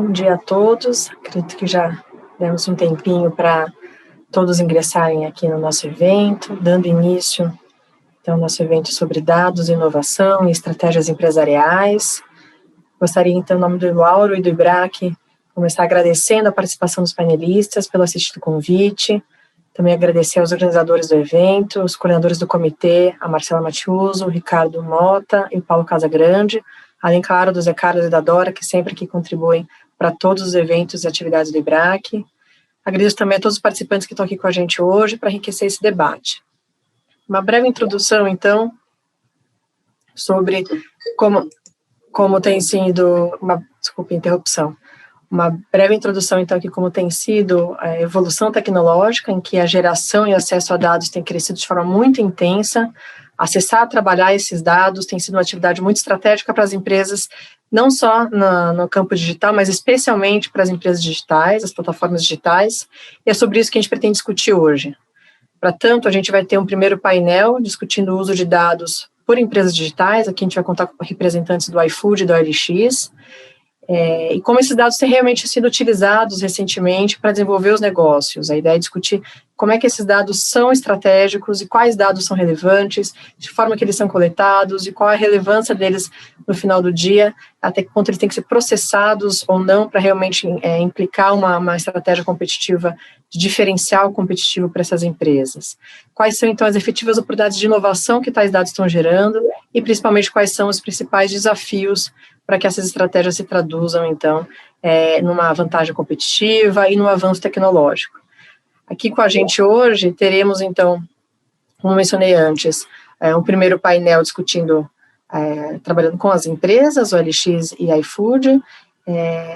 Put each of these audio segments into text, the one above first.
Bom dia a todos. Acredito que já demos um tempinho para todos ingressarem aqui no nosso evento, dando início então ao nosso evento sobre dados, inovação e estratégias empresariais. Gostaria então, em nome do Lauro e do IBRAC, começar agradecendo a participação dos panelistas pelo assistir do convite, também agradecer aos organizadores do evento, os coordenadores do comitê, a Marcela Matiuso, o Ricardo Mota e o Paulo Casagrande, além, claro, do Zé Carlos e da Dora, que sempre aqui contribuem para todos os eventos e atividades do IBRAC. Agradeço também a todos os participantes que estão aqui com a gente hoje para enriquecer esse debate. Uma breve introdução, então, sobre como tem sido... Desculpe a interrupção. Uma breve introdução, então, aqui como tem sido a evolução tecnológica, em que a geração e acesso a dados tem crescido de forma muito intensa. Acessar, trabalhar esses dados tem sido uma atividade muito estratégica para as empresas, não só no campo digital, mas especialmente para as empresas digitais, as plataformas digitais, e é sobre isso que a gente pretende discutir hoje. Para tanto, a gente vai ter um primeiro painel discutindo o uso de dados por empresas digitais. Aqui a gente vai contar com representantes do iFood e do OLX, e como esses dados têm realmente sido utilizados recentemente para desenvolver os negócios. A ideia é discutir como é que esses dados são estratégicos e quais dados são relevantes, de forma que eles são coletados e qual a relevância deles no final do dia, até que ponto eles têm que ser processados ou não para realmente implicar uma estratégia competitiva, de diferencial competitivo para essas empresas. Quais são, então, as efetivas oportunidades de inovação que tais dados estão gerando e, principalmente, quais são os principais desafios para que essas estratégias se traduzam, então, numa vantagem competitiva e num avanço tecnológico. Aqui com a gente hoje teremos, então, como mencionei antes, um primeiro painel discutindo, trabalhando com as empresas, o OLX e iFood.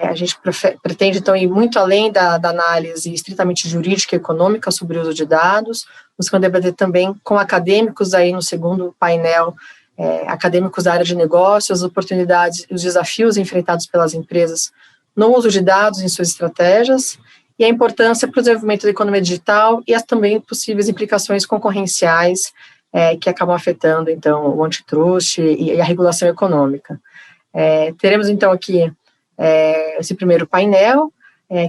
A gente pretende, então, ir muito além da análise estritamente jurídica e econômica sobre o uso de dados, buscando debater também com acadêmicos aí no segundo painel, acadêmicos da área de negócios, as oportunidades e os desafios enfrentados pelas empresas no uso de dados em suas estratégias, e a importância para o desenvolvimento da economia digital e as também possíveis implicações concorrenciais que acabam afetando, então, o antitrust e a regulação econômica. Teremos, então, aqui esse primeiro painel.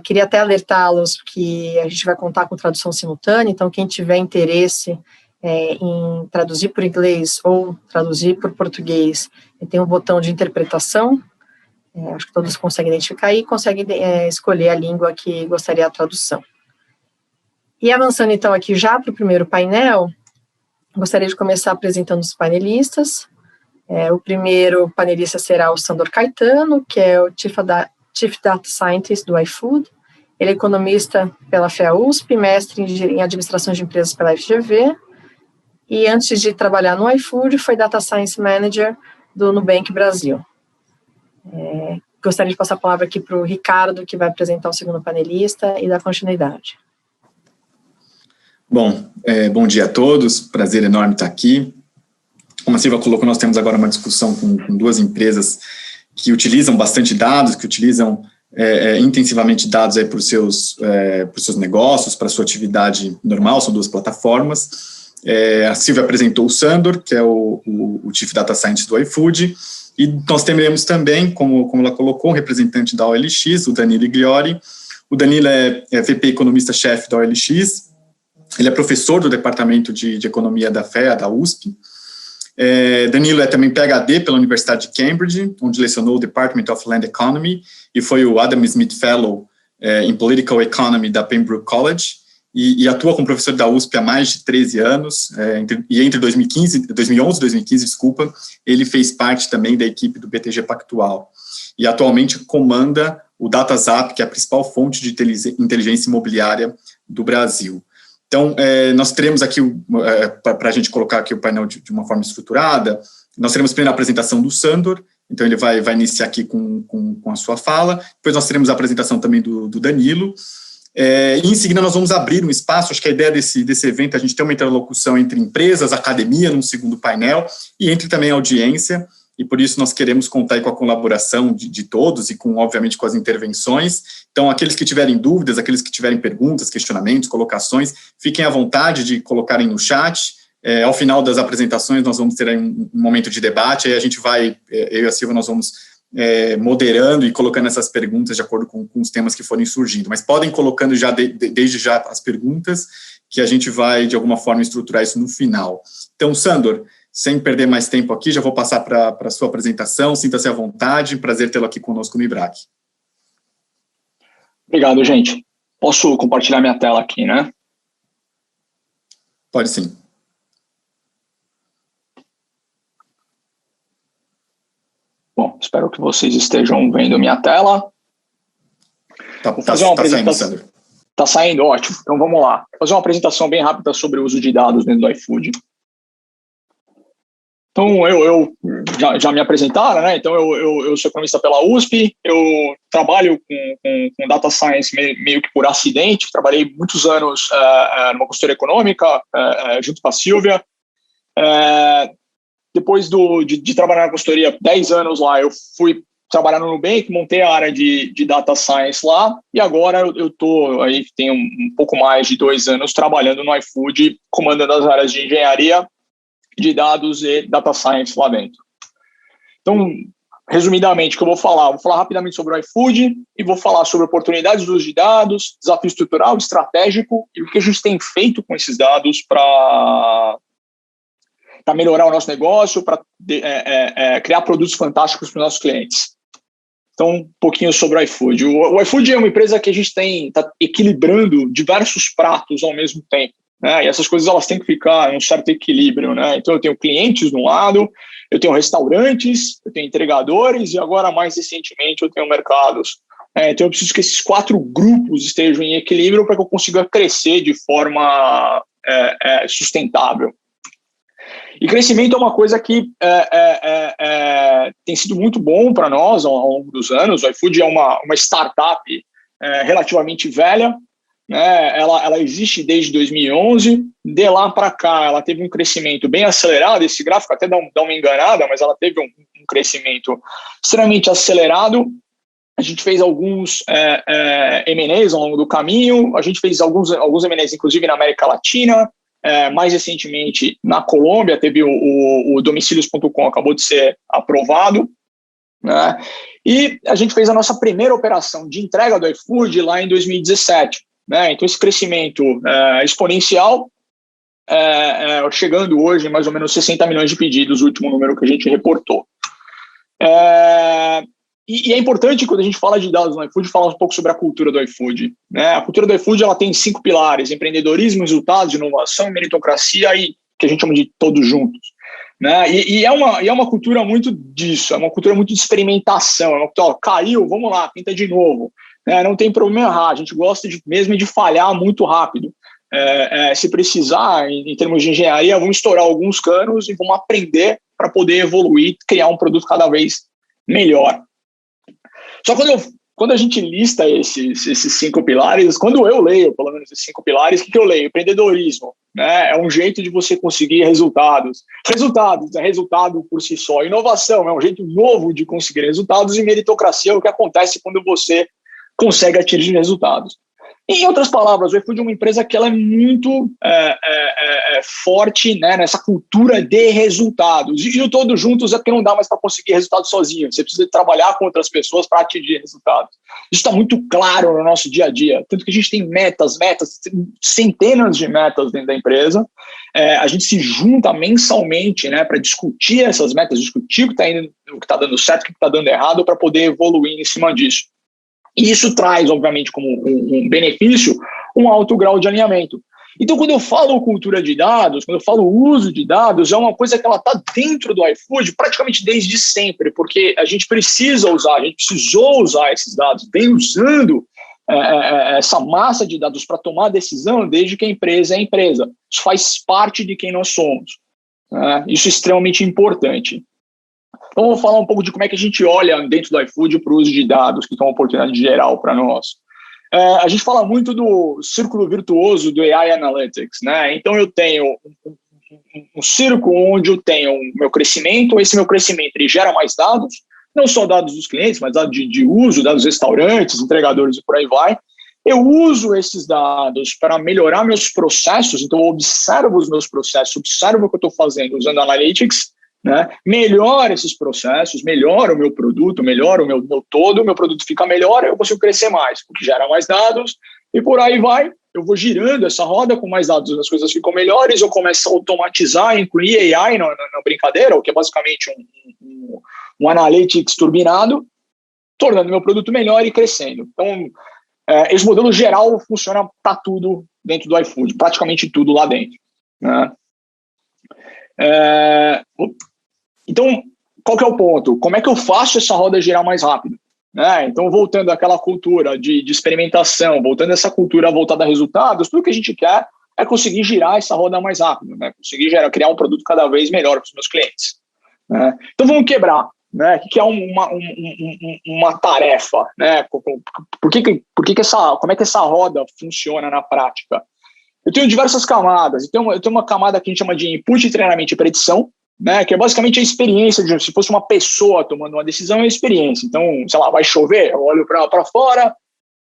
Queria até alertá-los que a gente vai contar com tradução simultânea, então, quem tiver interesse em traduzir por inglês ou traduzir por português, tem um botão de interpretação, acho que todos conseguem identificar e conseguem escolher a língua que gostaria a tradução. E avançando então aqui já para o primeiro painel, gostaria de começar apresentando os panelistas. O primeiro panelista será o Sandor Caetano, que é o Chief Data Scientist do iFood. Ele é economista pela FEA-USP, mestre em administração de empresas pela FGV, e antes de trabalhar no iFood, foi Data Science Manager do Nubank Brasil. Gostaria de passar a palavra aqui para o Ricardo, que vai apresentar o segundo panelista e dar continuidade. Bom, bom dia a todos, prazer enorme estar aqui. Como a Silvia colocou, nós temos agora uma discussão com duas empresas que utilizam bastante dados, que utilizam intensivamente dados para os seus negócios, para a sua atividade normal, são duas plataformas. A Silvia apresentou o Sandor, que é o Chief Data Scientist do iFood, e nós teremos também, como ela colocou, um representante da OLX, o Danilo Igliori. O Danilo é VP Economista-Chefe da OLX, ele é professor do Departamento de Economia da FEA, da USP. Danilo é também PhD pela Universidade de Cambridge, onde lecionou o Department of Land Economy, e foi o Adam Smith Fellow em Political Economy da Pembroke College, e atua como professor da USP há mais de 13 anos, e entre 2011 e 2015, ele fez parte também da equipe do BTG Pactual, e atualmente comanda o DataZap, que é a principal fonte de inteligência imobiliária do Brasil. Então, nós teremos aqui, para a gente colocar aqui o painel de uma forma estruturada, nós teremos primeiro a apresentação do Sandor, então ele vai iniciar aqui com a sua fala, depois nós teremos a apresentação também do Danilo, e em seguida nós vamos abrir um espaço. Acho que a ideia desse evento é a gente ter uma interlocução entre empresas, academia, num segundo painel, e entre também a audiência, e por isso nós queremos contar aí com a colaboração de todos e, obviamente, com as intervenções. Então, aqueles que tiverem dúvidas, aqueles que tiverem perguntas, questionamentos, colocações, fiquem à vontade de colocarem no chat. Ao final das apresentações, nós vamos ter aí um momento de debate, aí a gente vai, eu e a Silvia, nós vamos moderando e colocando essas perguntas de acordo com os temas que forem surgindo, mas podem colocando já desde já as perguntas, que a gente vai, de alguma forma, estruturar isso no final. Então, Sandor, sem perder mais tempo aqui, já vou passar para a sua apresentação, sinta-se à vontade, prazer tê-lo aqui conosco no IBRAC. Obrigado, gente. Posso compartilhar minha tela aqui, né? Pode sim. Bom, espero que vocês estejam vendo minha tela. Vou fazer uma apresentação. Saindo, Sandro. Tá saindo? Ótimo. Então vamos lá. Vou fazer uma apresentação bem rápida sobre o uso de dados dentro do iFood. Então, eu já me apresentaram, né? Então, eu sou economista pela USP, eu trabalho com data science meio que por acidente, trabalhei muitos anos numa consultoria econômica, junto com a Silvia. Depois de trabalhar na consultoria 10 anos lá, eu fui trabalhar no Nubank, montei a área de data science lá, e agora eu estou aí, tenho um pouco mais de 2 anos trabalhando no iFood, comandando as áreas de engenharia, de dados e data science lá dentro. Então, resumidamente, o que eu vou falar? Vou falar rapidamente sobre o iFood e vou falar sobre oportunidades do uso de dados, desafio estrutural, estratégico e o que a gente tem feito com esses dados para melhorar o nosso negócio, para criar produtos fantásticos para os nossos clientes. Então, um pouquinho sobre o iFood. O iFood é uma empresa que a gente está equilibrando diversos pratos ao mesmo tempo, né? E essas coisas elas têm que ficar em um certo equilíbrio, né? Então, eu tenho clientes de um lado, eu tenho restaurantes, eu tenho entregadores e agora, mais recentemente, eu tenho mercados. Então, eu preciso que esses 4 grupos estejam em equilíbrio para que eu consiga crescer de forma sustentável. E crescimento é uma coisa que tem sido muito bom para nós ao longo dos anos. O iFood é uma startup relativamente velha, né? Ela existe desde 2011. De lá para cá, ela teve um crescimento bem acelerado. Esse gráfico até dá uma enganada, mas ela teve um crescimento extremamente acelerado. A gente fez alguns M&As ao longo do caminho. A gente fez alguns M&As, inclusive na América Latina. Mais recentemente, na Colômbia, teve o domicílios.com, acabou de ser aprovado, né? E a gente fez a nossa primeira operação de entrega do iFood lá em 2017. Né? Então, esse crescimento exponencial, chegando hoje em mais ou menos 60 milhões de pedidos, o último número que a gente reportou. E é importante, quando a gente fala de dados no iFood, falar um pouco sobre a cultura do iFood, né? A cultura do iFood ela tem 5 pilares: empreendedorismo, resultados, inovação, meritocracia e que a gente chama de todos juntos. Né? E é uma cultura muito disso, é uma cultura muito de experimentação, é uma cultura, caiu, vamos lá, tenta de novo. Não tem problema errar, a gente gosta mesmo de falhar muito rápido. Se precisar, em termos de engenharia, vamos estourar alguns canos e vamos aprender para poder evoluir, criar um produto cada vez melhor. Só quando a gente lista esses 5 pilares, quando eu leio, pelo menos, esses 5 pilares, o que eu leio? Empreendedorismo, né? É um jeito de você conseguir resultados. Resultados é resultado por si só. Inovação é um jeito novo de conseguir resultados. E meritocracia é o que acontece quando você consegue atingir resultados. Em outras palavras, o iFood é uma empresa que ela é muito forte, né, nessa cultura de resultados. E o todos juntos é porque não dá mais para conseguir resultados sozinho. Você precisa trabalhar com outras pessoas para atingir resultados. Isso está muito claro no nosso dia a dia. Tanto que a gente tem metas, centenas de metas dentro da empresa. A gente se junta mensalmente, né, para discutir essas metas, discutir o que está dando certo, o que está dando errado, para poder evoluir em cima disso. E isso traz, obviamente, como um benefício, um alto grau de alinhamento. Então, quando eu falo cultura de dados, quando eu falo uso de dados, é uma coisa que ela está dentro do iFood praticamente desde sempre, porque a gente precisa usar, a gente precisou usar esses dados, vem usando essa massa de dados para tomar decisão desde que a empresa é empresa. Isso faz parte de quem nós somos. Né? Isso é extremamente importante. Então, vou falar um pouco de como é que a gente olha dentro do iFood para o uso de dados, que é uma oportunidade geral para nós. A gente fala muito do círculo virtuoso do AI Analytics, né? Então, eu tenho um círculo onde eu tenho o meu crescimento, esse meu crescimento ele gera mais dados, não só dados dos clientes, mas dados de uso, dados dos restaurantes, entregadores e por aí vai. Eu uso esses dados para melhorar meus processos, então eu observo os meus processos, observo o que eu estou fazendo usando Analytics, né? Melhora esses processos, melhora o meu produto, melhora o meu todo, o meu produto fica melhor, eu consigo crescer mais, porque gera mais dados, e por aí vai, eu vou girando essa roda com mais dados, as coisas ficam melhores, eu começo a automatizar, incluir AI na brincadeira, o que é basicamente um analytics turbinado, tornando meu produto melhor e crescendo. Então, esse modelo geral funciona para tudo dentro do iFood, praticamente tudo lá dentro, né? Então, qual que é o ponto? Como é que eu faço essa roda girar mais rápido? Então, voltando àquela cultura de experimentação, voltando a essa cultura voltada a resultados, tudo que a gente quer é conseguir girar essa roda mais rápido, né? Conseguir criar um produto cada vez melhor para os meus clientes, né? Então, vamos quebrar, né? O que é uma tarefa, né? Como é que essa roda funciona na prática? Eu tenho diversas camadas. Eu tenho uma camada que a gente chama de input, treinamento e predição, né, que é basicamente a experiência se fosse uma pessoa tomando uma decisão, é a experiência. Então, sei lá, vai chover, eu olho para fora,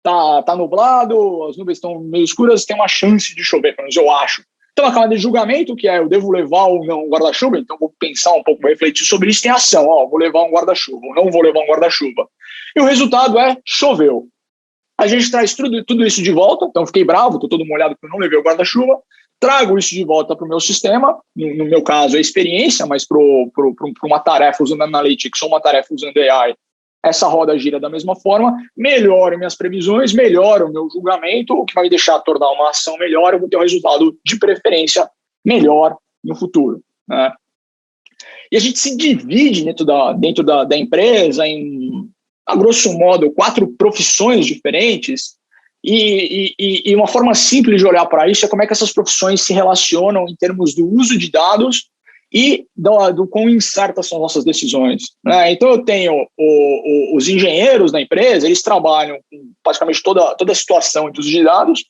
tá nublado, as nuvens estão meio escuras, tem uma chance de chover, pelo menos eu acho. Então, a camada de julgamento, que é eu devo levar ou não um guarda-chuva, então vou pensar um pouco, vou refletir sobre isso, tem ação, vou levar um guarda-chuva ou não vou levar um guarda-chuva. E o resultado é choveu. A gente traz tudo isso de volta, então fiquei bravo, estou todo molhado porque eu não levei o guarda-chuva, trago isso de volta para o meu sistema, no meu caso é experiência, mas para uma tarefa usando Analytics ou uma tarefa usando AI, essa roda gira da mesma forma, melhoro minhas previsões, melhoro o meu julgamento, o que vai me deixar tornar uma ação melhor, eu vou ter um resultado de preferência melhor no futuro, né? E a gente se divide dentro da empresa em, a grosso modo, 4 profissões diferentes, e uma forma simples de olhar para isso é como é que essas profissões se relacionam em termos do uso de dados e do quão incertas são nossas decisões, né? Então eu tenho os engenheiros da empresa, eles trabalham com praticamente toda a situação de uso de dados,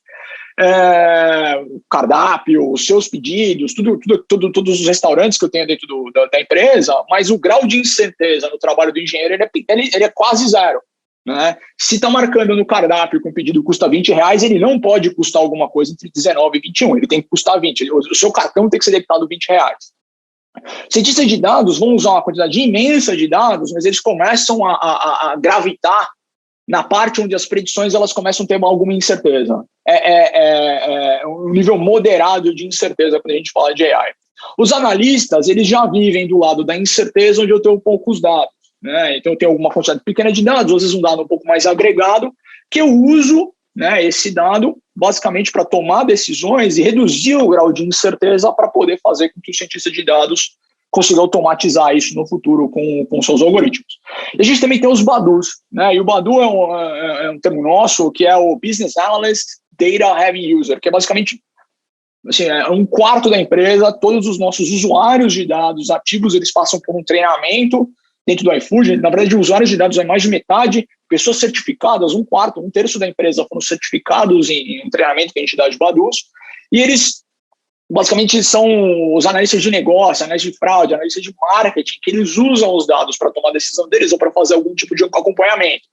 o cardápio, os seus pedidos, todos os restaurantes que eu tenho dentro da empresa, mas o grau de incerteza no trabalho do engenheiro ele é quase zero, né? Se está marcando no cardápio que um pedido custa R$20, ele não pode custar alguma coisa entre 19 e 21, ele tem que custar 20, o seu cartão tem que ser debitado R$20. Cientistas de dados vão usar uma quantidade imensa de dados, mas eles começam a gravitar na parte onde as predições elas começam a ter alguma incerteza. Um nível moderado de incerteza quando a gente fala de AI. Os analistas, eles já vivem do lado da incerteza, onde eu tenho poucos dados, né? Então eu tenho alguma quantidade pequena de dados, às vezes um dado um pouco mais agregado, que eu uso, né, esse dado basicamente para tomar decisões e reduzir o grau de incerteza para poder fazer com que o cientista de dados consiga automatizar isso no futuro com seus algoritmos. E a gente também tem os BADUs, né? E o BADU é um termo nosso, que é o Business Analyst Data Heavy User, que é basicamente assim, é 1/4 da empresa, todos os nossos usuários de dados ativos, eles passam por um treinamento dentro do iFood. Na verdade, usuários de dados é mais de metade, pessoas certificadas, 1/4, 1/3 da empresa foram certificados em treinamento que a gente dá de BADUs, e eles basicamente são os analistas de negócio, analistas de fraude, analistas de marketing, que eles usam os dados para tomar a decisão deles ou para fazer algum tipo de acompanhamento.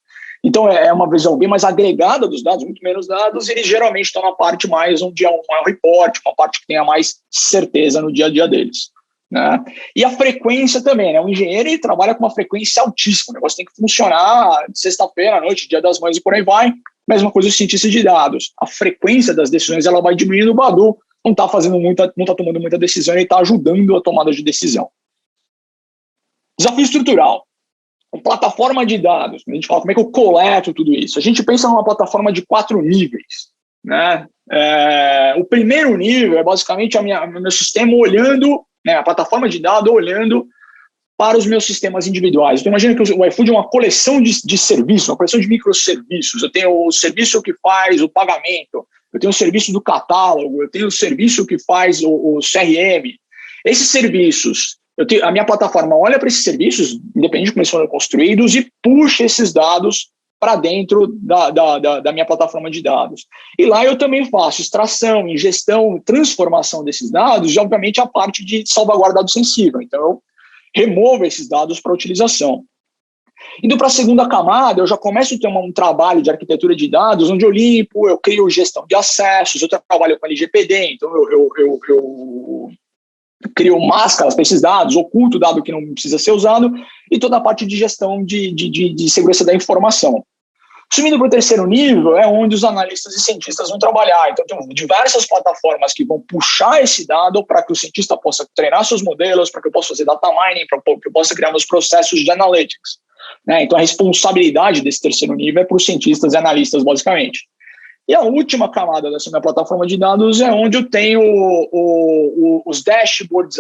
Então, é uma visão bem mais agregada dos dados, muito menos dados, e eles geralmente estão na parte mais onde é um reporte, uma parte que tenha mais certeza no dia a dia deles, né? E a frequência também, né? O engenheiro ele trabalha com uma frequência altíssima, o negócio tem que funcionar de sexta-feira à noite, Dia das Mães e por aí vai. Mesma coisa o cientista de dados. A frequência das decisões ela vai diminuindo, o BADU não está tomando muita decisão, ele está ajudando a tomada de decisão. Desafio estrutural. Plataforma de dados. A gente fala como é que eu coleto tudo isso. A gente pensa numa plataforma de 4 níveis, né? O primeiro nível é basicamente o meu sistema olhando, né, a plataforma de dados olhando para os meus sistemas individuais. Então, imagina que o iFood é uma coleção de serviços, uma coleção de microserviços. Eu tenho o serviço que faz o pagamento, eu tenho o serviço do catálogo, eu tenho o serviço que faz o CRM. Esses serviços, a minha plataforma olha para esses serviços, independente de como eles foram construídos, e puxa esses dados para dentro da minha plataforma de dados. E lá eu também faço extração, ingestão, transformação desses dados, e obviamente a parte de salvaguarda dado sensível. Então eu removo esses dados para utilização. Indo para a segunda camada, eu já começo a ter um trabalho de arquitetura de dados, onde eu limpo, eu crio gestão de acessos, eu trabalho com LGPD, então eu crio máscaras para esses dados, oculto dado que não precisa ser usado, e toda a parte de gestão de segurança da informação. Subindo para o terceiro nível é onde os analistas e cientistas vão trabalhar. Então, tem diversas plataformas que vão puxar esse dado para que o cientista possa treinar seus modelos, para que eu possa fazer data mining, para que eu possa criar meus processos de analytics. Né? Então, a responsabilidade desse terceiro nível é para os cientistas e analistas, basicamente. E a última camada dessa minha plataforma de dados é onde eu tenho os dashboards,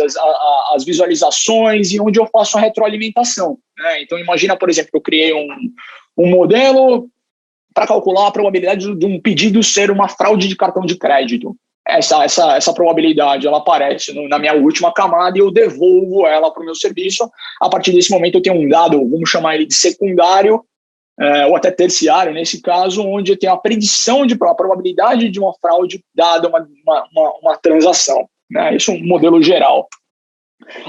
as visualizações e onde eu faço a retroalimentação. Né? Então, imagina, por exemplo, que eu criei um modelo para calcular a probabilidade de um pedido ser uma fraude de cartão de crédito. Essa probabilidade ela aparece na minha última camada e eu devolvo ela para o meu serviço. A partir desse momento eu tenho um dado, vamos chamar ele de secundário, ou até terciário, nesse caso, onde eu tenho a predição de a probabilidade de uma fraude dada uma transação. Né? Isso é um modelo geral.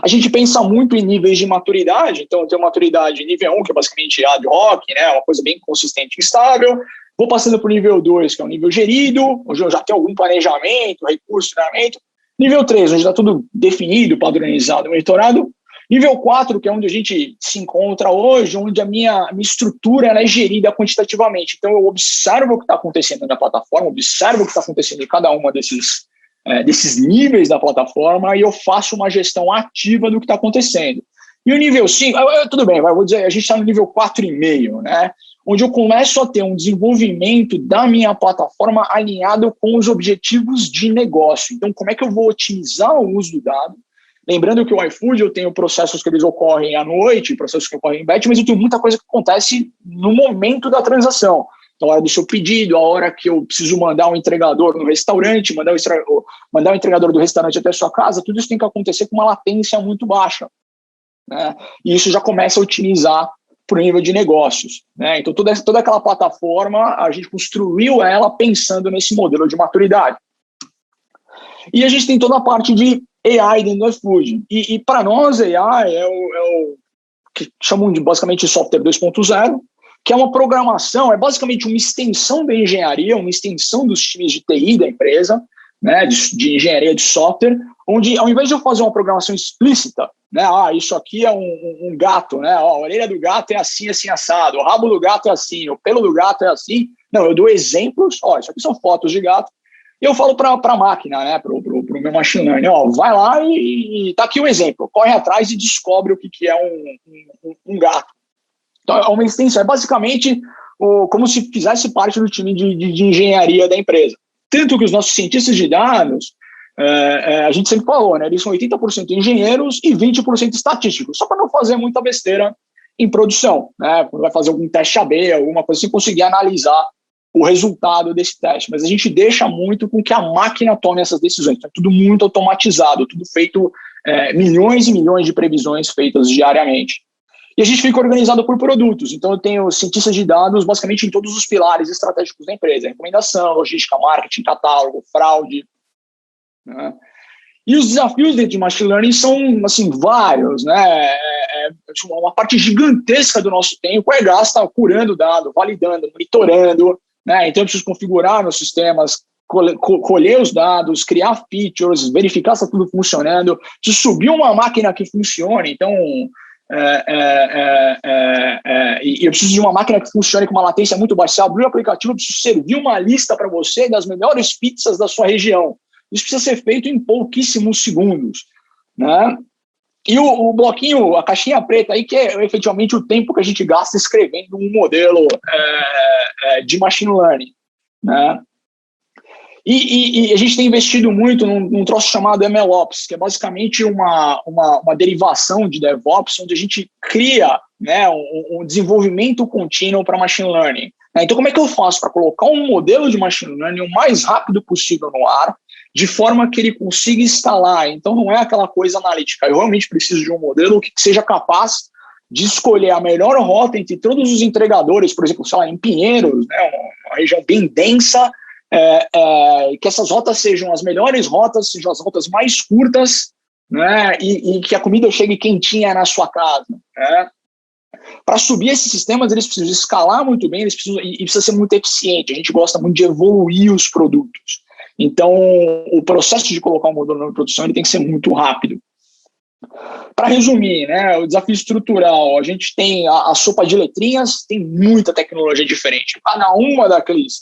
A gente pensa muito em níveis de maturidade, então eu tenho maturidade nível 1, que é basicamente ad hoc, né, uma coisa bem consistente e estável. Vou passando para o nível 2, que é um nível gerido, onde eu já tenho algum planejamento, recurso, treinamento. Nível 3, onde está tudo definido, padronizado, monitorado. Nível 4, que é onde a gente se encontra hoje, onde a minha estrutura ela é gerida quantitativamente. Então eu observo o que está acontecendo na plataforma, observo o que está acontecendo em cada uma desses níveis da plataforma e eu faço uma gestão ativa do que está acontecendo. E o nível 5, tudo bem, vou dizer, a gente está no nível 4,5, né? Onde eu começo a ter um desenvolvimento da minha plataforma alinhado com os objetivos de negócio. Então, como é que eu vou otimizar o uso do dado? Lembrando que o iFood, eu tenho processos que eles ocorrem à noite, processos que ocorrem em batch, mas eu tenho muita coisa que acontece no momento da transação. A hora do seu pedido, a hora que eu preciso mandar um entregador no restaurante, mandar o entregador do restaurante até a sua casa, tudo isso tem que acontecer com uma latência muito baixa. Né? E isso já começa a otimizar para o nível de negócios. Né? Então, toda aquela plataforma, a gente construiu ela pensando nesse modelo de maturidade. E a gente tem toda a parte de AI dentro do iFood. E para nós, AI é o que chamam de basicamente software 2.0, que é uma programação, é basicamente uma extensão da engenharia, uma extensão dos times de TI da empresa, né, de engenharia de software, onde ao invés de eu fazer uma programação explícita, né, isso aqui é um gato, né, a orelha do gato é assim, assim, assado, o rabo do gato é assim, o pelo do gato é assim. Não, eu dou exemplos, isso aqui são fotos de gato, e eu falo para a máquina, né, para o meu machine learning, vai lá e tá aqui o exemplo, corre atrás e descobre o que é um gato. Então, é uma extensão, é basicamente como se fizesse parte do time de engenharia da empresa. Tanto que os nossos cientistas de dados, a gente sempre falou, né, eles são 80% engenheiros e 20% estatísticos, só para não fazer muita besteira em produção, né, quando vai fazer algum teste AB, alguma coisa assim, conseguir analisar o resultado desse teste. Mas a gente deixa muito com que a máquina tome essas decisões. Então, é tudo muito automatizado, tudo feito, milhões e milhões de previsões feitas diariamente. E a gente fica organizado por produtos. Então, eu tenho cientistas de dados basicamente em todos os pilares estratégicos da empresa. Recomendação, logística, marketing, catálogo, fraude. Né? E os desafios dentro de machine learning são, assim, vários. Né? Uma parte gigantesca do nosso tempo é gasta curando dado, validando, monitorando. Né? Então, eu preciso configurar meus sistemas, colher os dados, criar features, verificar se está tudo funcionando. Preciso subir uma máquina que funcione. Então... e eu preciso de uma máquina que funcione com uma latência muito baixa. Se abrir o aplicativo, eu preciso servir uma lista para você das melhores pizzas da sua região. Isso precisa ser feito em pouquíssimos segundos. Né? E o bloquinho, a caixinha preta aí, que é efetivamente o tempo que a gente gasta escrevendo um modelo de machine learning. Né? E a gente tem investido muito num troço chamado MLOps, que é basicamente uma derivação de DevOps, onde a gente cria, né, um desenvolvimento contínuo para machine learning. Então, como é que eu faço para colocar um modelo de machine learning o mais rápido possível no ar, de forma que ele consiga escalar? Então, não é aquela coisa analítica. Eu realmente preciso de um modelo que seja capaz de escolher a melhor rota entre todos os entregadores, por exemplo, sei lá, em Pinheiros, né, uma região bem densa, que essas rotas sejam as melhores rotas, sejam as rotas mais curtas, né, e que a comida chegue quentinha na sua casa. Né? Para subir esses sistemas, eles precisam escalar muito bem, e precisa ser muito eficiente. A gente gosta muito de evoluir os produtos. Então, o processo de colocar um modelo na produção ele tem que ser muito rápido. Para resumir, né, o desafio estrutural, a gente tem a sopa de letrinhas, tem muita tecnologia diferente. Cada uma daqueles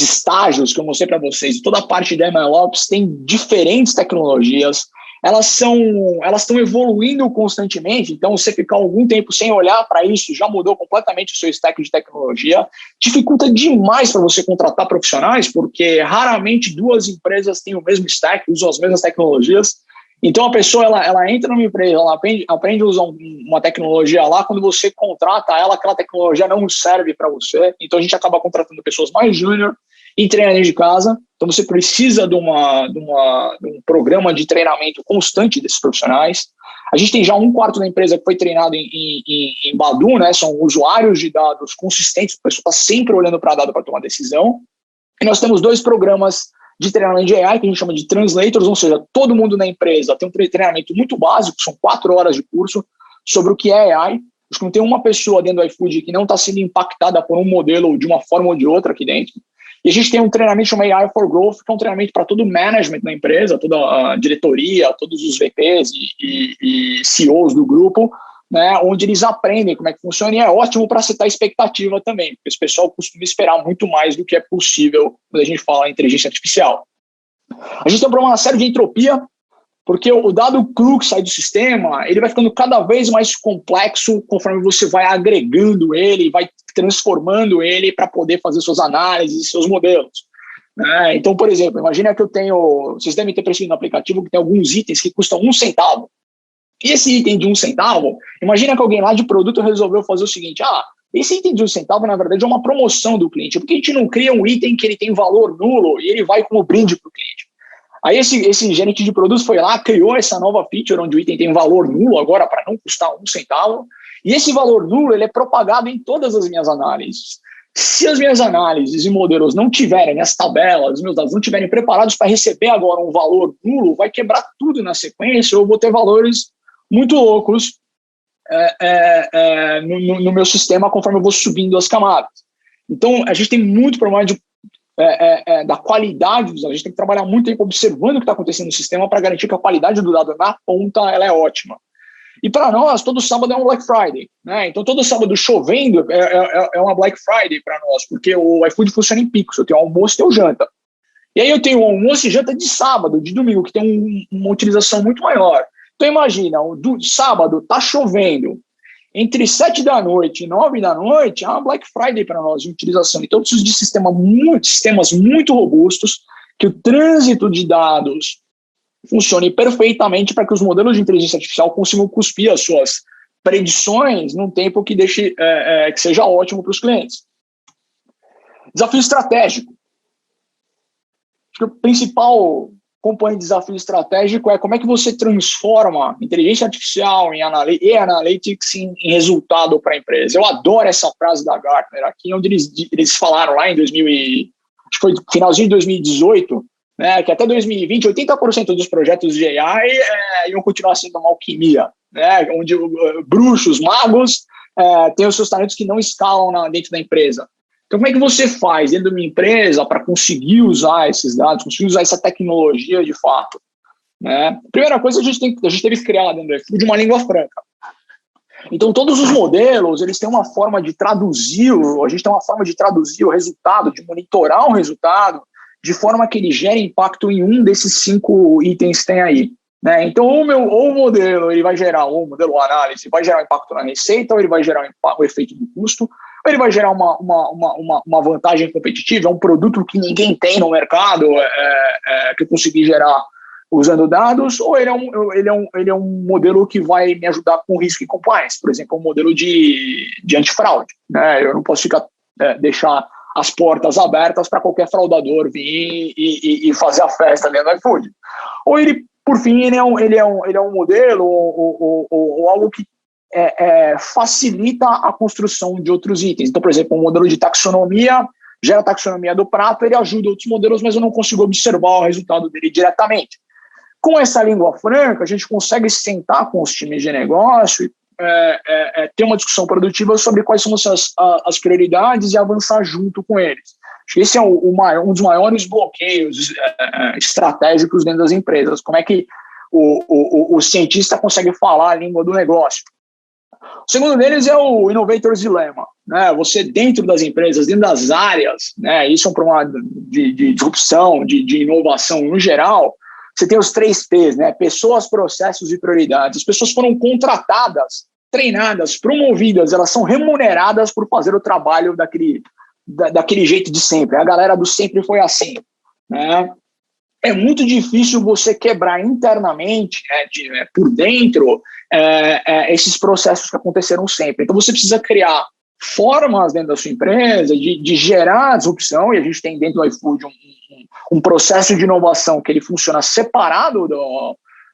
estágios que eu mostrei para vocês, toda a parte da MLOps tem diferentes tecnologias, elas estão evoluindo constantemente, então você ficar algum tempo sem olhar para isso já mudou completamente o seu stack de tecnologia, dificulta demais para você contratar profissionais, porque raramente duas empresas têm o mesmo stack, usam as mesmas tecnologias. Então a pessoa ela entra numa empresa, ela aprende a usar uma tecnologia lá, quando você contrata ela, aquela tecnologia não serve para você, então a gente acaba contratando pessoas mais júnior e treinando de casa. Então você precisa de um programa de treinamento constante desses profissionais. A gente tem já 1/4 da empresa que foi treinado em Badu, né? São usuários de dados consistentes, a pessoa está sempre olhando para dado para tomar decisão. E nós temos 2 programas de treinamento de AI, que a gente chama de translators, ou seja, todo mundo na empresa tem um treinamento muito básico, são 4 horas de curso sobre o que é AI. Acho que não tem uma pessoa dentro do iFood que não está sendo impactada por um modelo de uma forma ou de outra aqui dentro. E a gente tem um treinamento chamado AI for Growth, que é um treinamento para todo o management da empresa, toda a diretoria, todos os VPs e CEOs do grupo, né, onde eles aprendem como é que funciona, e é ótimo para setar expectativa também, porque esse pessoal costuma esperar muito mais do que é possível quando a gente fala em inteligência artificial. A gente tem uma série de entropia, porque o dado cru que sai do sistema, ele vai ficando cada vez mais complexo conforme você vai agregando ele, vai transformando ele para poder fazer suas análises, seus modelos. Então, por exemplo, imagina que eu tenho, vocês devem ter percebido no aplicativo que tem alguns itens que custam 1 centavo. E esse item de 1 centavo, imagina que alguém lá de produto resolveu fazer o seguinte, esse item de 1 centavo, na verdade, é uma promoção do cliente, porque a gente não cria um item que ele tem valor nulo e ele vai como brinde para o cliente. Aí esse gerente de produtos foi lá, criou essa nova feature onde o item tem valor nulo agora para não custar 1 centavo, e esse valor nulo ele é propagado em todas as minhas análises. Se as minhas análises e modelos não tiverem, as tabelas, os meus dados não estiverem preparados para receber agora um valor nulo, vai quebrar tudo na sequência, eu vou ter valores muito loucos no meu sistema conforme eu vou subindo as camadas. Então, a gente tem muito problema da qualidade dos dados. A gente tem que trabalhar muito tempo observando o que está acontecendo no sistema para garantir que a qualidade do dado na ponta ela é ótima. E para nós, todo sábado é um Black Friday, né? Então, todo sábado chovendo é uma Black Friday para nós, porque o iFood funciona em picos. Eu tenho almoço e tenho janta. E aí eu tenho almoço e janta de sábado, de domingo, que tem uma utilização muito maior. Então, imagina, sábado está chovendo, entre 7 da noite e 9 da noite, é uma Black Friday para nós de utilização. Então, eu preciso de sistemas muito robustos, que o trânsito de dados funcione perfeitamente para que os modelos de inteligência artificial consigam cuspir as suas predições num tempo que que seja ótimo para os clientes. Desafio estratégico. Acho que o principal componente de desafio estratégico é como é que você transforma inteligência artificial e analytics em resultado para a empresa. Eu adoro essa frase da Gartner aqui, onde eles falaram lá em acho que foi finalzinho de 2018, né, que até 2020, 80% dos projetos de AI iam continuar sendo uma alquimia, né, onde bruxos, magos têm os seus talentos que não escalam dentro da empresa. Então, como é que você faz dentro de uma empresa para conseguir usar esses dados, conseguir usar essa tecnologia de fato? Né? Primeira coisa, a gente teve que criar dentro do iFood uma língua franca. Então, todos os modelos, eles têm uma forma de traduzir, a gente tem uma forma de traduzir o resultado, de monitorar o resultado, de forma que ele gere impacto em um desses 5 itens que tem aí. Né? Então, ou o modelo ele vai gerar, ou o modelo análise vai gerar impacto na receita, ou ele vai gerar o efeito do custo, ou ele vai gerar uma vantagem competitiva, um produto que ninguém tem no mercado, que eu consegui gerar usando dados, ou ele é um modelo que vai me ajudar com risco e compliance, por exemplo, um modelo de antifraude. Né? Eu não posso deixar as portas abertas para qualquer fraudador vir e fazer a festa dentro do iFood. Ou ele, por fim, ele é um modelo ou algo que facilita a construção de outros itens. Então, por exemplo, um modelo de taxonomia, gera a taxonomia do prato, ele ajuda outros modelos, mas eu não consigo observar o resultado dele diretamente. Com essa língua franca, a gente consegue sentar com os times de negócio e ter uma discussão produtiva sobre quais são as prioridades e avançar junto com eles. Acho que esse é um dos maiores bloqueios estratégicos dentro das empresas. Como é que o cientista consegue falar a língua do negócio? O segundo deles é o Innovator's Dilemma, né? Você dentro das empresas, dentro das áreas, né? Isso é um problema de disrupção, de inovação no geral. Você tem os 3 P's, né? Pessoas, processos e prioridades. As pessoas foram contratadas, treinadas, promovidas, elas são remuneradas por fazer o trabalho daquele jeito de sempre. A galera do sempre foi assim, né? É muito difícil você quebrar internamente, por dentro, esses processos que aconteceram sempre. Então, você precisa criar formas dentro da sua empresa de gerar disrupção, e a gente tem dentro do iFood um processo de inovação que ele funciona separado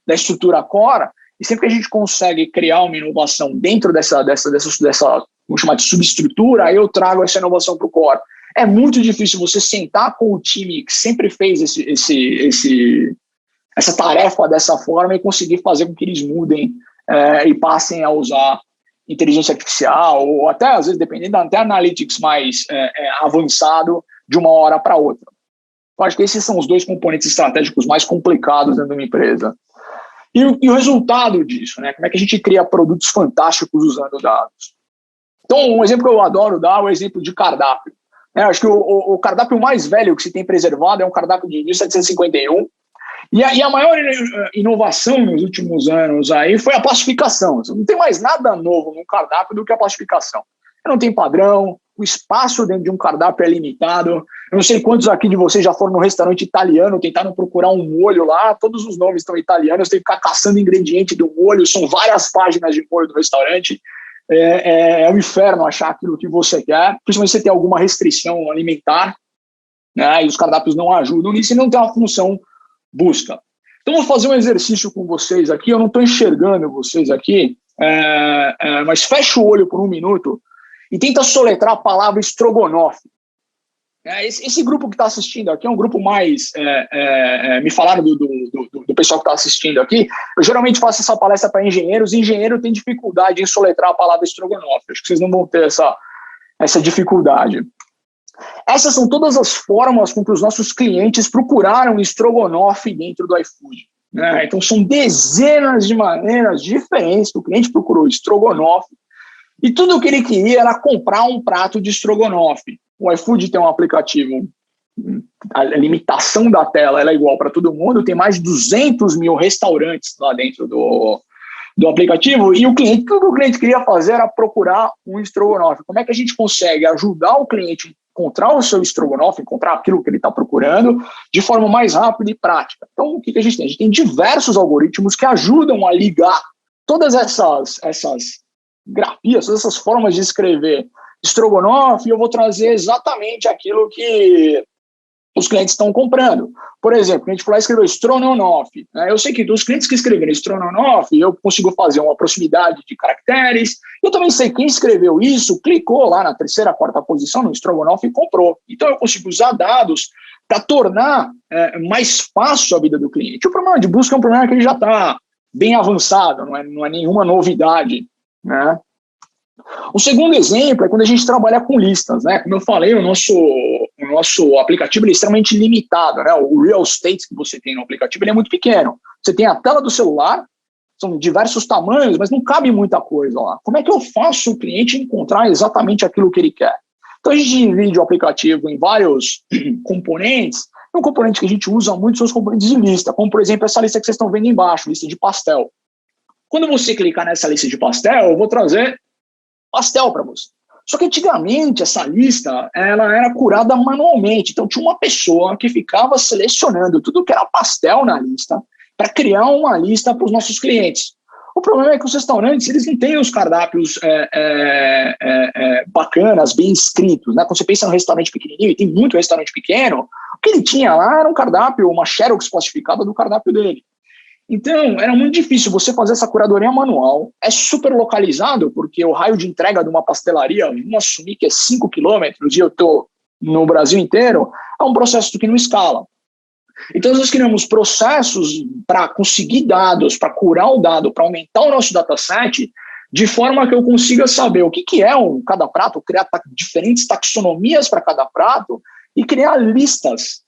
da estrutura core, e sempre que a gente consegue criar uma inovação dentro dessa vamos chamar de subestrutura, aí eu trago essa inovação para o core. É muito difícil você sentar com o time que sempre fez essa tarefa dessa forma e conseguir fazer com que eles mudem e passem a usar inteligência artificial ou até, às vezes, dependendo, até analytics mais avançado de uma hora para outra. Eu acho que esses são os 2 componentes estratégicos mais complicados dentro de uma empresa. E o resultado disso, né? Como é que a gente cria produtos fantásticos usando dados? Então, um exemplo que eu adoro dar é o exemplo de cardápio. Acho que o cardápio mais velho que se tem preservado é um cardápio de 1751. E a maior inovação nos últimos anos aí foi a plastificação. Não tem mais nada novo no cardápio do que a plastificação. Não tem padrão, o espaço dentro de um cardápio é limitado. Eu não sei quantos aqui de vocês já foram num restaurante italiano, tentaram procurar um molho lá, todos os nomes estão italianos, tem que ficar caçando ingrediente do molho, são várias páginas de molho do restaurante. É um inferno achar aquilo que você quer, principalmente se você tem alguma restrição alimentar, né, e os cardápios não ajudam nisso e não tem uma função busca. Então, vou fazer um exercício com vocês aqui, eu não estou enxergando vocês aqui, mas fecha o olho por 1 minuto e tenta soletrar a palavra estrogonofe. Esse grupo que está assistindo aqui é um grupo mais... me falaram do pessoal que está assistindo aqui. Eu geralmente faço essa palestra para engenheiros, e engenheiro tem dificuldade em soletrar a palavra estrogonofe. Acho que vocês não vão ter essa dificuldade. Essas são todas as formas com que os nossos clientes procuraram estrogonofe dentro do iFood. Então, são dezenas de maneiras diferentes que o cliente procurou estrogonofe, e tudo o que ele queria era comprar um prato de estrogonofe. O iFood tem um aplicativo, a limitação da tela ela é igual para todo mundo, tem mais de 200 mil restaurantes lá dentro do aplicativo, e tudo que o cliente queria fazer era procurar um estrogonofe. Como é que a gente consegue ajudar o cliente a encontrar o seu estrogonofe, encontrar aquilo que ele está procurando, de forma mais rápida e prática? Então, o que a gente tem? A gente tem diversos algoritmos que ajudam a ligar todas essas grafias, todas essas formas de escrever estrogonofe, e eu vou trazer exatamente aquilo que os clientes estão comprando. Por exemplo, a gente foi lá e escreveu estrogonofe. Eu sei que dos clientes que escreveram estrogonofe, eu consigo fazer uma proximidade de caracteres. Eu também sei quem escreveu isso, clicou lá na 3ª, 4ª posição no estrogonofe e comprou. Então, eu consigo usar dados para tornar mais fácil a vida do cliente. O problema de busca é um problema que ele já está bem avançado, não é nenhuma novidade, né? O segundo exemplo é quando a gente trabalha com listas, né? Como eu falei, o nosso aplicativo é extremamente limitado, né? O real estate que você tem no aplicativo ele é muito pequeno. Você tem a tela do celular, são diversos tamanhos, mas não cabe muita coisa lá. Como é que eu faço o cliente encontrar exatamente aquilo que ele quer? Então a gente divide o aplicativo em vários componentes. Um componente que a gente usa muito são os componentes de lista, como por exemplo essa lista que vocês estão vendo embaixo, lista de pastel. Quando você clicar nessa lista de pastel, eu vou trazer pastel para você. Só que antigamente essa lista ela era curada manualmente, então tinha uma pessoa que ficava selecionando tudo que era pastel na lista para criar uma lista para os nossos clientes. O problema é que os restaurantes eles não têm os cardápios bacanas, bem escritos, né? Quando você pensa num restaurante pequenininho, e tem muito restaurante pequeno, o que ele tinha lá era um cardápio, uma xerox plastificada do cardápio dele. Então, era muito difícil você fazer essa curadoria manual. É super localizado, porque o raio de entrega de uma pastelaria, vamos assumir que é 5 quilômetros, e eu estou no Brasil inteiro, é um processo que não escala. Então, nós criamos processos para conseguir dados, para curar o dado, para aumentar o nosso dataset, de forma que eu consiga saber o que é cada prato, criar diferentes taxonomias para cada prato, e criar listas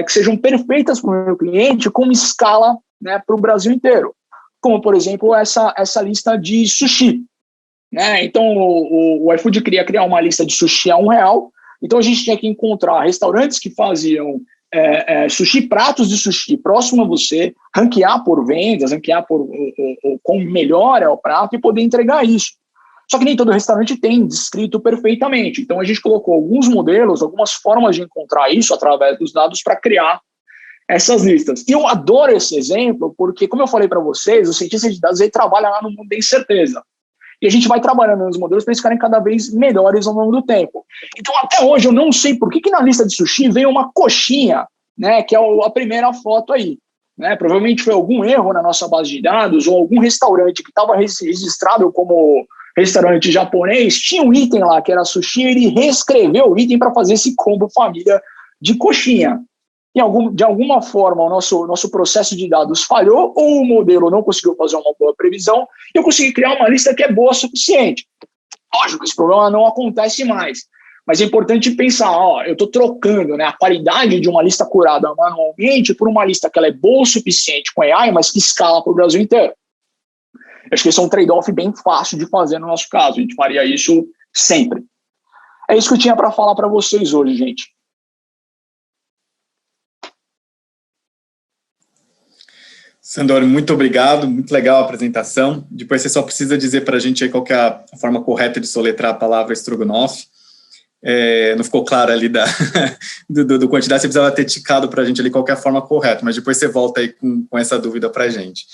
que sejam perfeitas para o meu cliente, com escala, né, para o Brasil inteiro. Como, por exemplo, essa lista de sushi. Né? Então, o iFood queria criar uma lista de sushi a R$1. Então, a gente tinha que encontrar restaurantes que faziam sushi, pratos de sushi próximo a você, ranquear por vendas, ranquear por como melhor é o prato e poder entregar isso. Só que nem todo restaurante tem descrito perfeitamente. Então, a gente colocou alguns modelos, algumas formas de encontrar isso através dos dados para criar essas listas. E eu adoro esse exemplo porque, como eu falei para vocês, o cientista de dados ele trabalha lá no mundo da incerteza. E a gente vai trabalhando nos modelos para eles ficarem cada vez melhores ao longo do tempo. Então, até hoje, eu não sei por que na lista de sushi veio uma coxinha, né, que é a primeira foto aí. Né? Provavelmente foi algum erro na nossa base de dados ou algum restaurante que estava registrado como restaurante japonês, tinha um item lá que era sushi, ele reescreveu o item para fazer esse combo família de coxinha. De alguma forma, o nosso processo de dados falhou ou o modelo não conseguiu fazer uma boa previsão e eu consegui criar uma lista que é boa o suficiente. Lógico, esse problema não acontece mais, mas é importante pensar, eu estou trocando, né, a qualidade de uma lista curada manualmente por uma lista que ela é boa o suficiente com AI, mas que escala para o Brasil inteiro. Acho que esse é um trade-off bem fácil de fazer no nosso caso. A gente faria isso sempre. É isso que eu tinha para falar para vocês hoje, gente. Sandor, muito obrigado. Muito legal a apresentação. Depois você só precisa dizer para a gente aí qual que é a forma correta de soletrar a palavra estrogonofe. Não ficou claro ali do quantidade, você precisava ter ticado para a gente ali qual que é a forma correta, mas depois você volta aí com essa dúvida para a gente.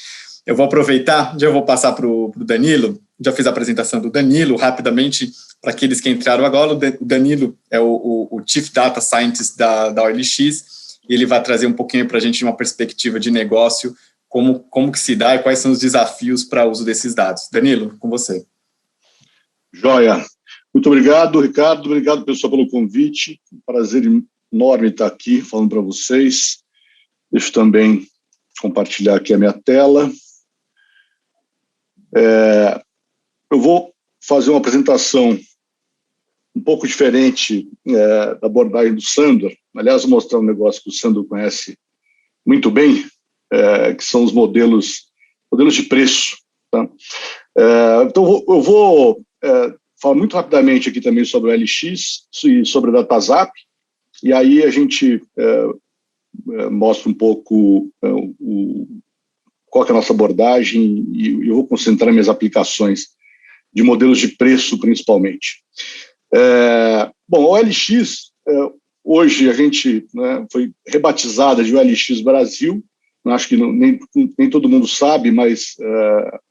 Eu vou aproveitar, já vou passar para o Danilo, já fiz a apresentação do Danilo, rapidamente, para aqueles que entraram agora, o Danilo é o Chief Data Scientist da OLX, e ele vai trazer um pouquinho para a gente de uma perspectiva de negócio, como que se dá e quais são os desafios para o uso desses dados. Danilo, com você. Joia. Muito obrigado, Ricardo. Obrigado, pessoal, pelo convite. Um prazer enorme estar aqui falando para vocês. Deixa eu também compartilhar aqui a minha tela. Eu vou fazer uma apresentação um pouco diferente da abordagem do Sandor. Aliás, vou mostrar um negócio que o Sandor conhece muito bem, que são os modelos de preço. Tá? Então, eu vou falar muito rapidamente aqui também sobre o OLX e sobre a DataZap, e aí a gente mostra um pouco qual que é a nossa abordagem, e eu vou concentrar minhas aplicações de modelos de preço, principalmente. Bom, a OLX, hoje a gente foi rebatizada de OLX Brasil, acho que nem todo mundo sabe, mas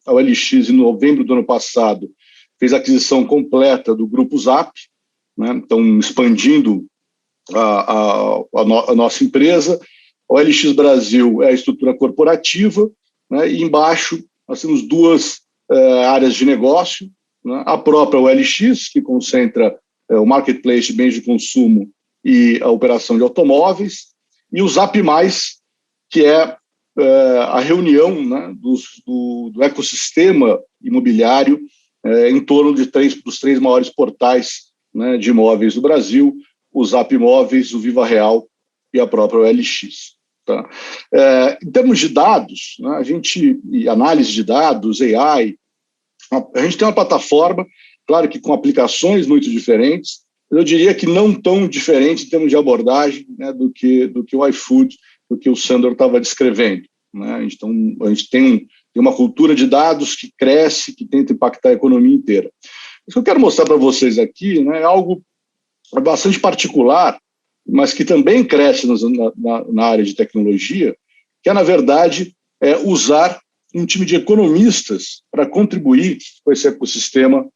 a OLX, em novembro do ano passado, fez a aquisição completa do Grupo Zap, né, então expandindo a nossa empresa. A OLX Brasil é a estrutura corporativa, né, e embaixo nós temos duas áreas de negócio, né, a própria OLX, que concentra o marketplace de bens de consumo e a operação de automóveis, e o Zap+, que é a reunião, né, do ecossistema imobiliário em torno dos três maiores portais, né, de imóveis do Brasil, o Zap Imóveis, o Viva Real e a própria OLX. Tá? Em termos de dados, né, e análise de dados, AI, a gente tem uma plataforma, claro que com aplicações muito diferentes, eu diria que não tão diferente em termos de abordagem, né, do que o iFood, do que o Sandor estava descrevendo. Né? Então, a gente tem uma cultura de dados que cresce, que tenta impactar a economia inteira. O que eu quero mostrar para vocês aqui, né, é algo bastante particular, mas que também cresce na área de tecnologia, que é, na verdade, usar um time de economistas para contribuir com esse ecossistema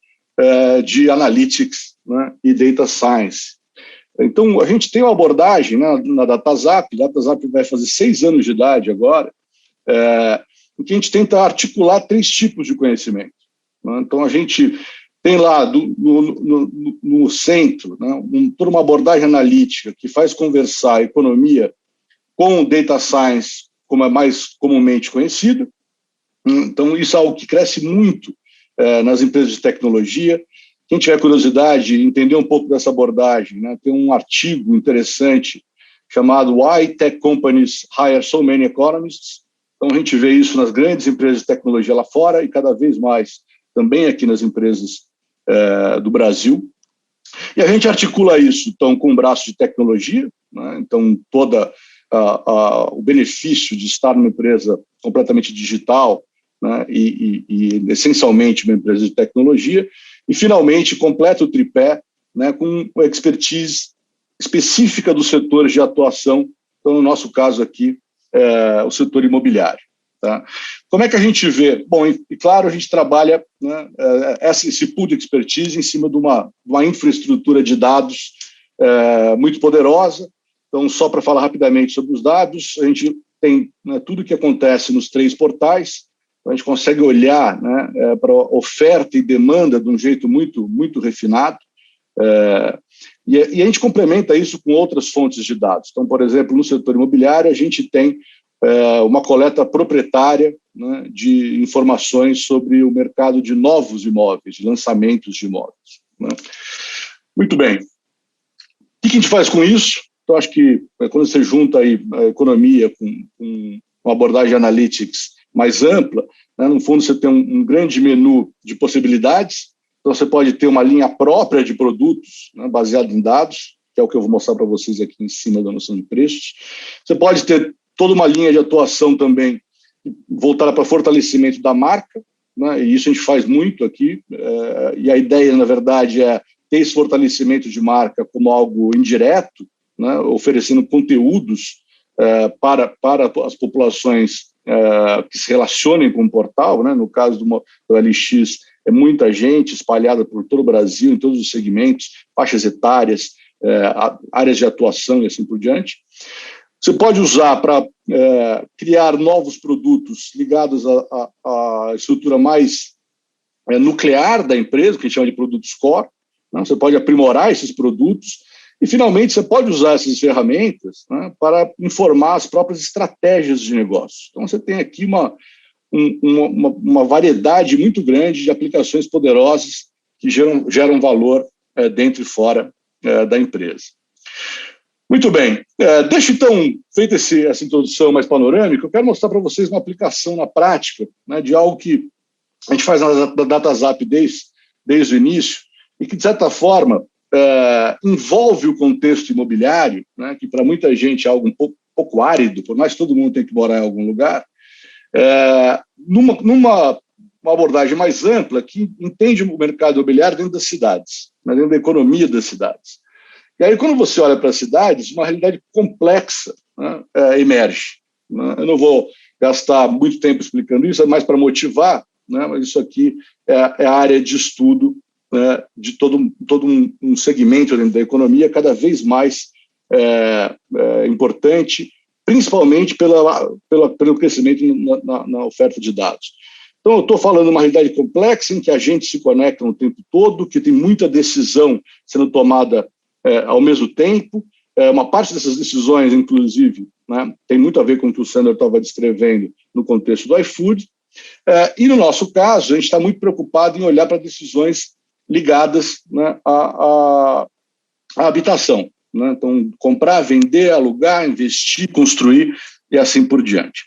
de analytics, né, e data science. Então, a gente tem uma abordagem, né, na DataZap vai fazer 6 anos de idade agora, em que a gente tenta articular 3 tipos de conhecimento. Né? Então, a gente tem lá no centro, né, toda uma abordagem analítica que faz conversar a economia com data science, como é mais comumente conhecido. Então, isso é algo que cresce muito nas empresas de tecnologia. Quem tiver curiosidade, entender um pouco dessa abordagem, né, tem um artigo interessante chamado Why Tech Companies Hire So Many Economists. Então, a gente vê isso nas grandes empresas de tecnologia lá fora e cada vez mais também aqui nas empresas do Brasil. E a gente articula isso, então, com o braço de tecnologia, né, então, todo o benefício de estar numa empresa completamente digital, né, e essencialmente uma empresa de tecnologia, e, finalmente, completa o tripé, né, com a expertise específica dos setores de atuação, então, no nosso caso aqui, o setor imobiliário. Tá? Como é que a gente vê? Bom, e claro, a gente trabalha, né, esse pool de expertise em cima de uma infraestrutura de dados muito poderosa. Então, só para falar rapidamente sobre os dados, a gente tem, né, tudo o que acontece nos 3 portais. A gente consegue olhar, né, para oferta e demanda de um jeito muito, muito refinado, e a gente complementa isso com outras fontes de dados. Então, por exemplo, no setor imobiliário, a gente tem uma coleta proprietária, né, de informações sobre o mercado de novos imóveis, de lançamentos de imóveis. Né? Muito bem. O que a gente faz com isso? Então, acho que quando você junta aí a economia com uma abordagem de analytics mais ampla, né, no fundo você tem um grande menu de possibilidades. Então você pode ter uma linha própria de produtos, né, baseado em dados, que é o que eu vou mostrar para vocês aqui em cima da noção de preços. Você pode ter toda uma linha de atuação também voltada para fortalecimento da marca, né, e isso a gente faz muito aqui, e a ideia, na verdade, é ter esse fortalecimento de marca como algo indireto, né, oferecendo conteúdos para as populações que se relacionem com o portal, né? No caso do LX, é muita gente espalhada por todo o Brasil, em todos os segmentos, faixas etárias, áreas de atuação e assim por diante. Você pode usar para criar novos produtos ligados à estrutura mais nuclear da empresa, que a gente chama de produtos core, né? Você pode aprimorar esses produtos. E, finalmente, você pode usar essas ferramentas, né, para informar as próprias estratégias de negócio. Então, você tem aqui uma variedade muito grande de aplicações poderosas que geram valor dentro e fora da empresa. Muito bem. Deixa, então, feita essa introdução mais panorâmica, eu quero mostrar para vocês uma aplicação na prática, né, de algo que a gente faz na DataZap desde o início e que, de certa forma, envolve o contexto imobiliário, né, que para muita gente é algo um pouco árido, por mais que todo mundo tenha que morar em algum lugar, numa abordagem mais ampla que entende o mercado imobiliário dentro das cidades, né, dentro da economia das cidades. E aí, quando você olha para as cidades, uma realidade complexa, né, emerge. Né? Eu não vou gastar muito tempo explicando isso, é mais para motivar, né, mas isso aqui é a área de estudo de todo um segmento dentro da economia cada vez mais importante, principalmente pelo crescimento na oferta de dados. Então, eu estou falando de uma realidade complexa em que a gente se conecta o tempo todo, que tem muita decisão sendo tomada ao mesmo tempo. Uma parte dessas decisões, inclusive, né, tem muito a ver com o que o Sandro estava descrevendo no contexto do iFood. E, no nosso caso, a gente está muito preocupado em olhar para decisões ligadas, né, à habitação. Né? Então, comprar, vender, alugar, investir, construir e assim por diante.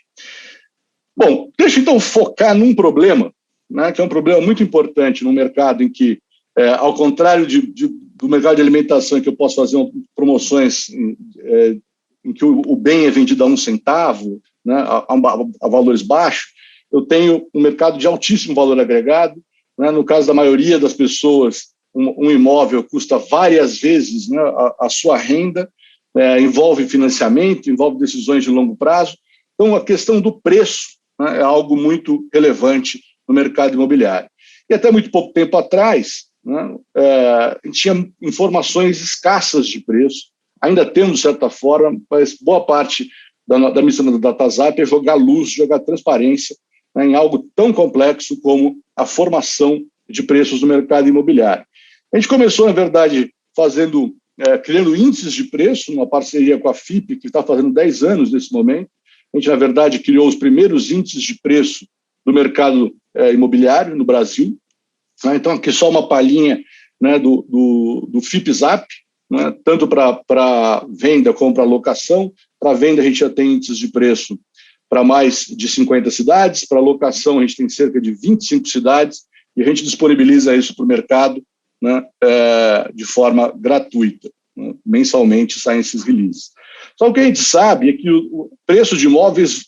Bom, deixa então focar num problema, né, que é um problema muito importante no mercado em que, ao contrário do mercado de alimentação, em que eu posso fazer promoções em que o bem é vendido a 1 centavo, né, a valores baixos, eu tenho um mercado de altíssimo valor agregado. Né? No caso da maioria das pessoas, um imóvel custa várias vezes, né, a sua renda, envolve financiamento, envolve decisões de longo prazo. Então, a questão do preço, né, é algo muito relevante no mercado imobiliário. E até muito pouco tempo atrás, né, tinha informações escassas de preço, ainda temos, de certa forma, mas boa parte da missão da DataZap é jogar luz, jogar transparência, né, em algo tão complexo como a formação de preços no mercado imobiliário. A gente começou, na verdade, criando índices de preço, numa parceria com a FIP, que está fazendo 10 anos nesse momento. A gente, na verdade, criou os primeiros índices de preço do mercado imobiliário no Brasil. Então, aqui só uma palhinha, né, do FIPZAP, né, tanto para venda como para locação. Para venda, a gente já tem índices de preço para mais de 50 cidades, para locação, a gente tem cerca de 25 cidades, e a gente disponibiliza isso para o mercado, né, de forma gratuita. Né, mensalmente saem esses releases. Só o que a gente sabe é que o preço de imóveis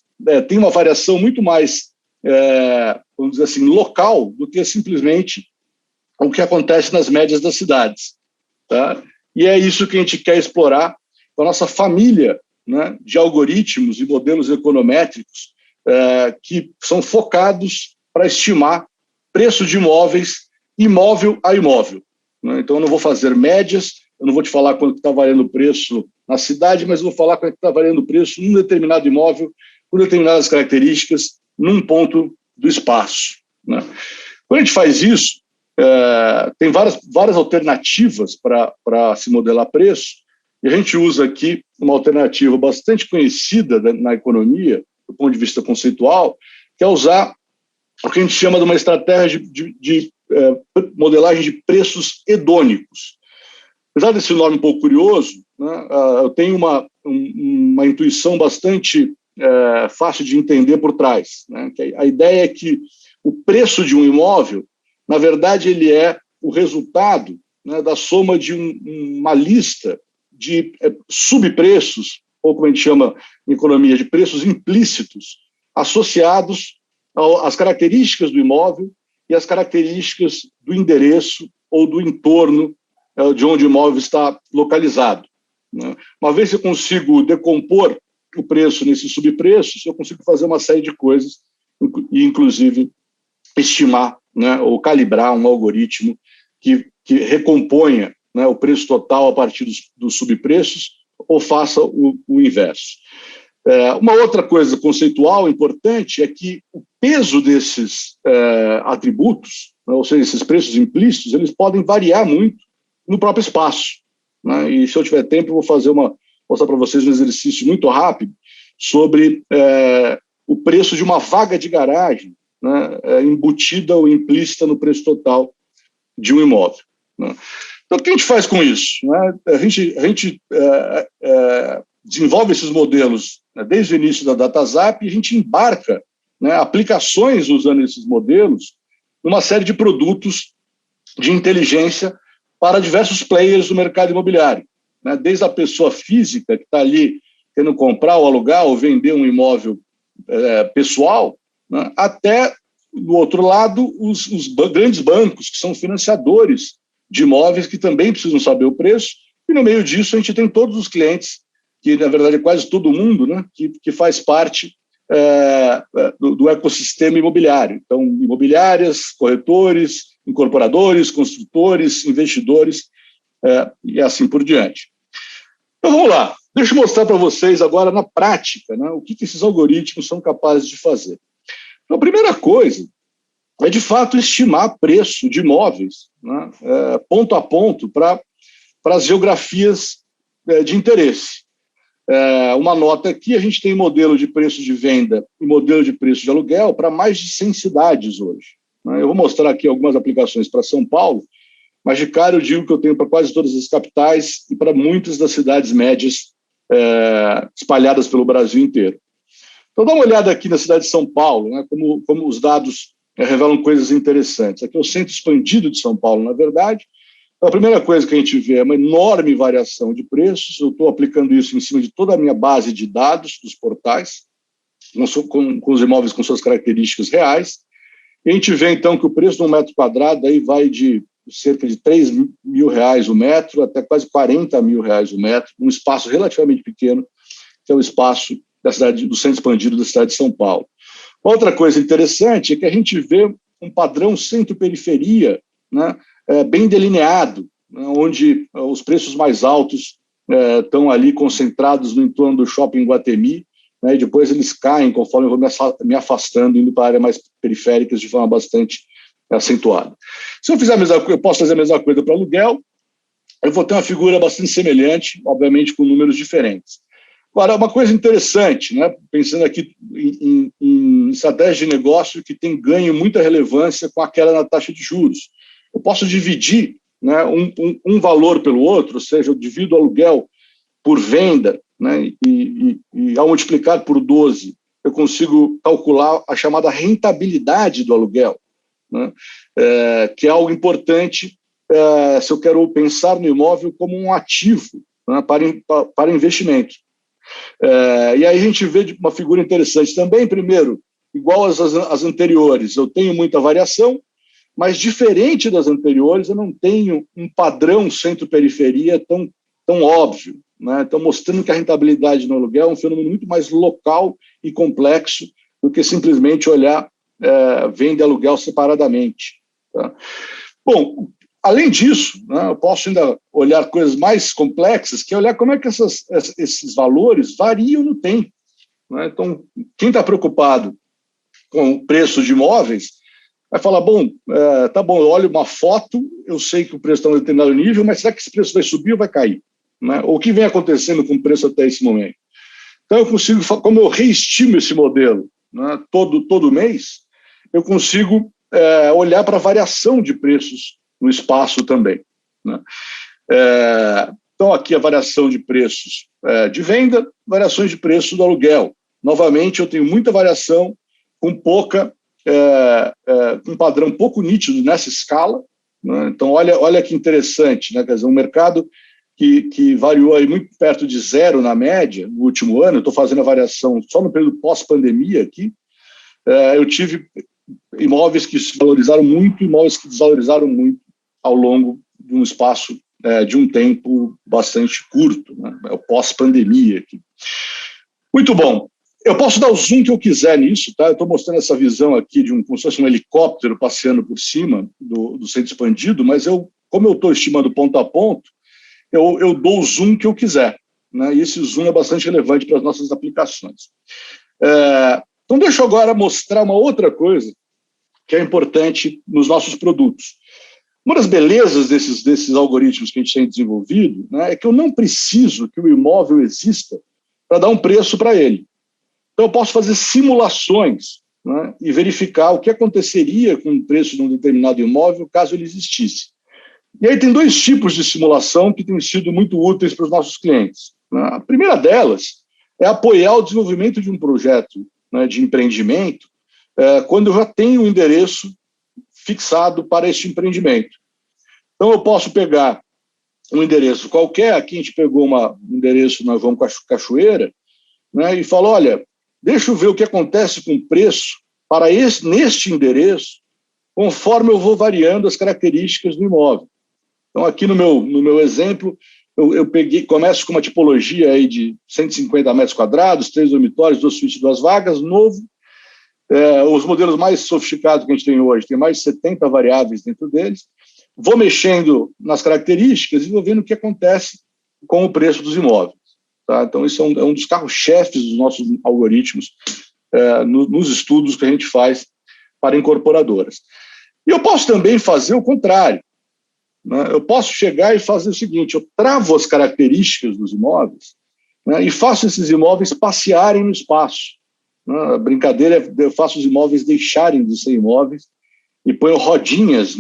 tem uma variação muito mais, vamos dizer assim, local, do que simplesmente o que acontece nas médias das cidades. Tá? E é isso que a gente quer explorar com a nossa família, né, de algoritmos e modelos econométricos que são focados para estimar preço de imóveis, imóvel a imóvel. Né? Então, eu não vou fazer médias, eu não vou te falar quanto está valendo o preço na cidade, mas eu vou falar quanto está valendo o preço num determinado imóvel, com determinadas características, num ponto do espaço. Né? Quando a gente faz isso, tem várias alternativas para se modelar preço, e a gente usa aqui uma alternativa bastante conhecida na economia, do ponto de vista conceitual, que é usar o que a gente chama de uma estratégia de modelagem de preços hedônicos. Apesar desse nome um pouco curioso, né, eu tenho uma intuição bastante fácil de entender por trás. Né, que a ideia é que o preço de um imóvel, na verdade, ele é o resultado, né, da soma de uma lista de subpreços, ou como a gente chama em economia, de preços implícitos, associados às características do imóvel e às características do endereço ou do entorno de onde o imóvel está localizado. Né? Uma vez que eu consigo decompor o preço nesses subpreços, eu consigo fazer uma série de coisas, e inclusive estimar, né, ou calibrar um algoritmo que recomponha, né, o preço total a partir dos subpreços, ou faça o inverso. Uma outra coisa conceitual importante é que o peso desses atributos, né, ou seja, esses preços implícitos, eles podem variar muito no próprio espaço. Né? E se eu tiver tempo, eu vou mostrar para vocês um exercício muito rápido sobre o preço de uma vaga de garagem, né, embutida ou implícita no preço total de um imóvel. Né? Então, o que a gente faz com isso? Né? A gente desenvolve esses modelos, né, desde o início da DataZap, e a gente embarca, né, aplicações usando esses modelos numa série de produtos de inteligência para diversos players do mercado imobiliário. Né? Desde a pessoa física que está ali querendo comprar ou alugar ou vender um imóvel pessoal, né, até, do outro lado, os grandes bancos, que são financiadores de imóveis, que também precisam saber o preço, e no meio disso a gente tem todos os clientes, que na verdade é quase todo mundo, né, que faz parte do ecossistema imobiliário. Então, imobiliárias, corretores, incorporadores, construtores, investidores, e assim por diante. Então, vamos lá. Deixa eu mostrar para vocês agora, na prática, né, o que esses algoritmos são capazes de fazer. Então, a primeira coisa é, de fato, estimar preço de imóveis, né, ponto a ponto para as geografias de interesse. Uma nota aqui, a gente tem modelo de preço de venda e modelo de preço de aluguel para mais de 100 cidades hoje. Né. Eu vou mostrar aqui algumas aplicações para São Paulo, mas de cara eu digo que eu tenho para quase todas as capitais e para muitas das cidades médias espalhadas pelo Brasil inteiro. Então, dá uma olhada aqui na cidade de São Paulo, né, como os dados revelam coisas interessantes. Aqui é o centro expandido de São Paulo, na verdade. Então, a primeira coisa que a gente vê é uma enorme variação de preços. Eu estou aplicando isso em cima de toda a minha base de dados dos portais, com os imóveis com suas características reais. E a gente vê, então, que o preço de um metro quadrado aí vai de cerca de R$3 mil o metro até quase R$40 mil o metro, um espaço relativamente pequeno, que é o espaço da cidade, do centro expandido da cidade de São Paulo. Outra coisa interessante é que a gente vê um padrão centro-periferia, né, bem delineado, né, onde os preços mais altos estão ali concentrados no entorno do shopping Guatemi, né, e depois eles caem conforme eu vou me afastando, indo para áreas mais periféricas de forma bastante acentuada. Se eu fizer a mesma coisa, eu posso fazer a mesma coisa para aluguel, eu vou ter uma figura bastante semelhante, obviamente com números diferentes. Agora, uma coisa interessante, né, pensando aqui em estratégia de negócio que tem ganho muita relevância com a queda na taxa de juros. Eu posso dividir né, um valor pelo outro, ou seja, eu divido o aluguel por venda, né, e ao multiplicar por 12, eu consigo calcular a chamada rentabilidade do aluguel, né, que é algo importante se eu quero pensar no imóvel como um ativo, né, para investimento. E aí a gente vê uma figura interessante também. Primeiro, igual às anteriores, eu tenho muita variação, mas diferente das anteriores, eu não tenho um padrão centro-periferia tão óbvio, né? Então, mostrando que a rentabilidade no aluguel é um fenômeno muito mais local e complexo do que simplesmente olhar venda e aluguel separadamente. Tá? Bom, além disso, né, eu posso ainda olhar coisas mais complexas, que é olhar como é que esses valores variam no tempo. Né? Então, quem está preocupado com o preço de imóveis vai falar, bom, tá bom, eu olho uma foto, eu sei que o preço está em um determinado nível, mas será que esse preço vai subir ou vai cair? Né? O que vem acontecendo com o preço até esse momento? Então, eu consigo, como eu reestimo esse modelo, né, todo mês, eu consigo olhar para a variação de preços no espaço também. Né? Então, aqui a variação de preços de venda, variações de preço do aluguel. Novamente, eu tenho muita variação com um padrão pouco nítido nessa escala. Né? Então, olha que interessante, né? Quer dizer, um mercado que variou aí muito perto de zero na média no último ano. Eu estou fazendo a variação só no período pós-pandemia aqui. Eu tive imóveis que se valorizaram muito, imóveis que desvalorizaram muito ao longo de um espaço de um tempo bastante curto, né? É o pós-pandemia aqui. Muito bom. Eu posso dar o zoom que eu quiser nisso, tá? Eu estou mostrando essa visão aqui de como se fosse um helicóptero passeando por cima do centro expandido, mas como eu estou estimando ponto a ponto, eu dou o zoom que eu quiser, né? E esse zoom é bastante relevante para as nossas aplicações. Então, deixa eu agora mostrar uma outra coisa que é importante nos nossos produtos. Uma das belezas desses algoritmos que a gente tem desenvolvido, né, é que eu não preciso que o imóvel exista para dar um preço para ele. Então, eu posso fazer simulações, né, e verificar o que aconteceria com o preço de um determinado imóvel caso ele existisse. E aí tem dois tipos de simulação que têm sido muito úteis para os nossos clientes. Né? A primeira delas é apoiar o desenvolvimento de um projeto, né, de empreendimento, quando eu já tenho um endereço fixado para este empreendimento. Então, eu posso pegar um endereço qualquer, aqui a gente pegou um endereço na João Cachoeira, né, e falou, olha, deixa eu ver o que acontece com o preço para neste endereço, conforme eu vou variando as características do imóvel. Então, aqui no meu exemplo, eu começo com uma tipologia aí de 150 metros quadrados, 3 dormitórios, 2 suítes, 2 vagas, novo. Os modelos mais sofisticados que a gente tem hoje, tem mais de 70 variáveis dentro deles. Vou mexendo nas características e vou vendo o que acontece com o preço dos imóveis. Tá? Então, isso é um dos carros-chefes dos nossos algoritmos nos estudos que a gente faz para incorporadoras. E eu posso também fazer o contrário. Né? Eu posso chegar e fazer o seguinte, eu travo as características dos imóveis, né, e faço esses imóveis passearem no espaço. A brincadeira é eu faço os imóveis deixarem de ser imóveis e ponho rodinhas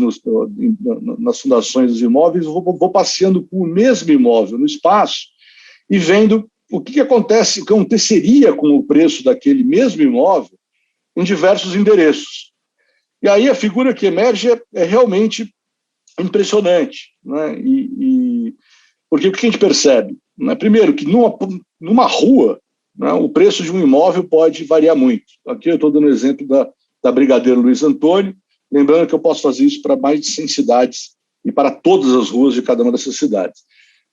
nas fundações dos imóveis, vou passeando com o mesmo imóvel no espaço e vendo o que aconteceria com o preço daquele mesmo imóvel em diversos endereços. E aí a figura que emerge é realmente impressionante. Né? Porque o que a gente percebe? Né? Primeiro, que numa rua, né, o preço de um imóvel pode variar muito. Aqui eu estou dando o exemplo da Brigadeiro Luiz Antônio, lembrando que eu posso fazer isso para mais de 100 cidades e para todas as ruas de cada uma dessas cidades.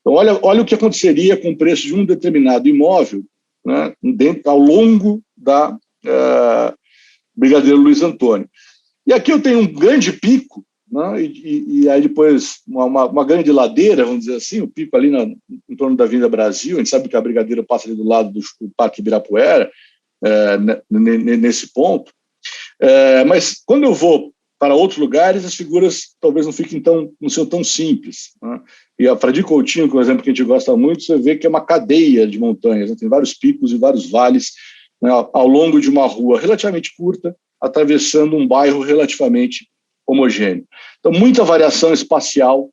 Então, olha o que aconteceria com o preço de um determinado imóvel, né, ao longo da Brigadeiro Luiz Antônio. E aqui eu tenho um grande pico, né, e aí depois uma grande ladeira, vamos dizer assim, o pico ali em torno da Avenida Brasil. A gente sabe que a Brigadeiro passa ali do lado do Parque Ibirapuera, nesse ponto. Mas quando eu vou para outros lugares, as figuras talvez não sejam tão simples. Né? E a Fradi Coutinho, que é um exemplo que a gente gosta muito, você vê que é uma cadeia de montanhas, né? Tem vários picos e vários vales, né, ao longo de uma rua relativamente curta, atravessando um bairro relativamente homogêneo. Então, muita variação espacial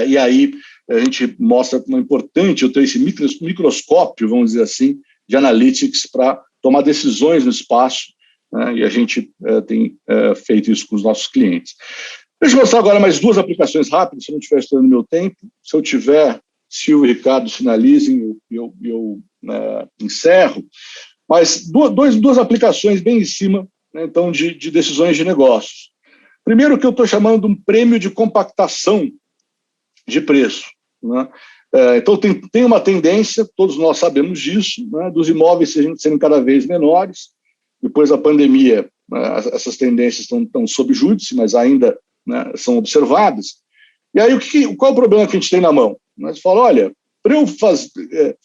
E aí a gente mostra como é importante eu ter esse microscópio, vamos dizer assim, de analytics para tomar decisões no espaço, né? E a gente tem feito isso com os nossos clientes. Deixa eu mostrar agora mais duas aplicações rápidas, se eu não estiver estourando meu tempo. Se eu tiver, Silvio e Ricardo finalizem, eu encerro. Mas duas aplicações bem em cima, né, então, de decisões de negócios. Primeiro, que eu estou chamando de um prêmio de compactação de preço, né? Então, tem uma tendência, todos nós sabemos disso, né, dos imóveis serem cada vez menores. Depois da pandemia, essas tendências estão sob júdice, mas ainda, né, são observadas. E aí, qual é o problema que a gente tem na mão? Nós falamos, olha, para eu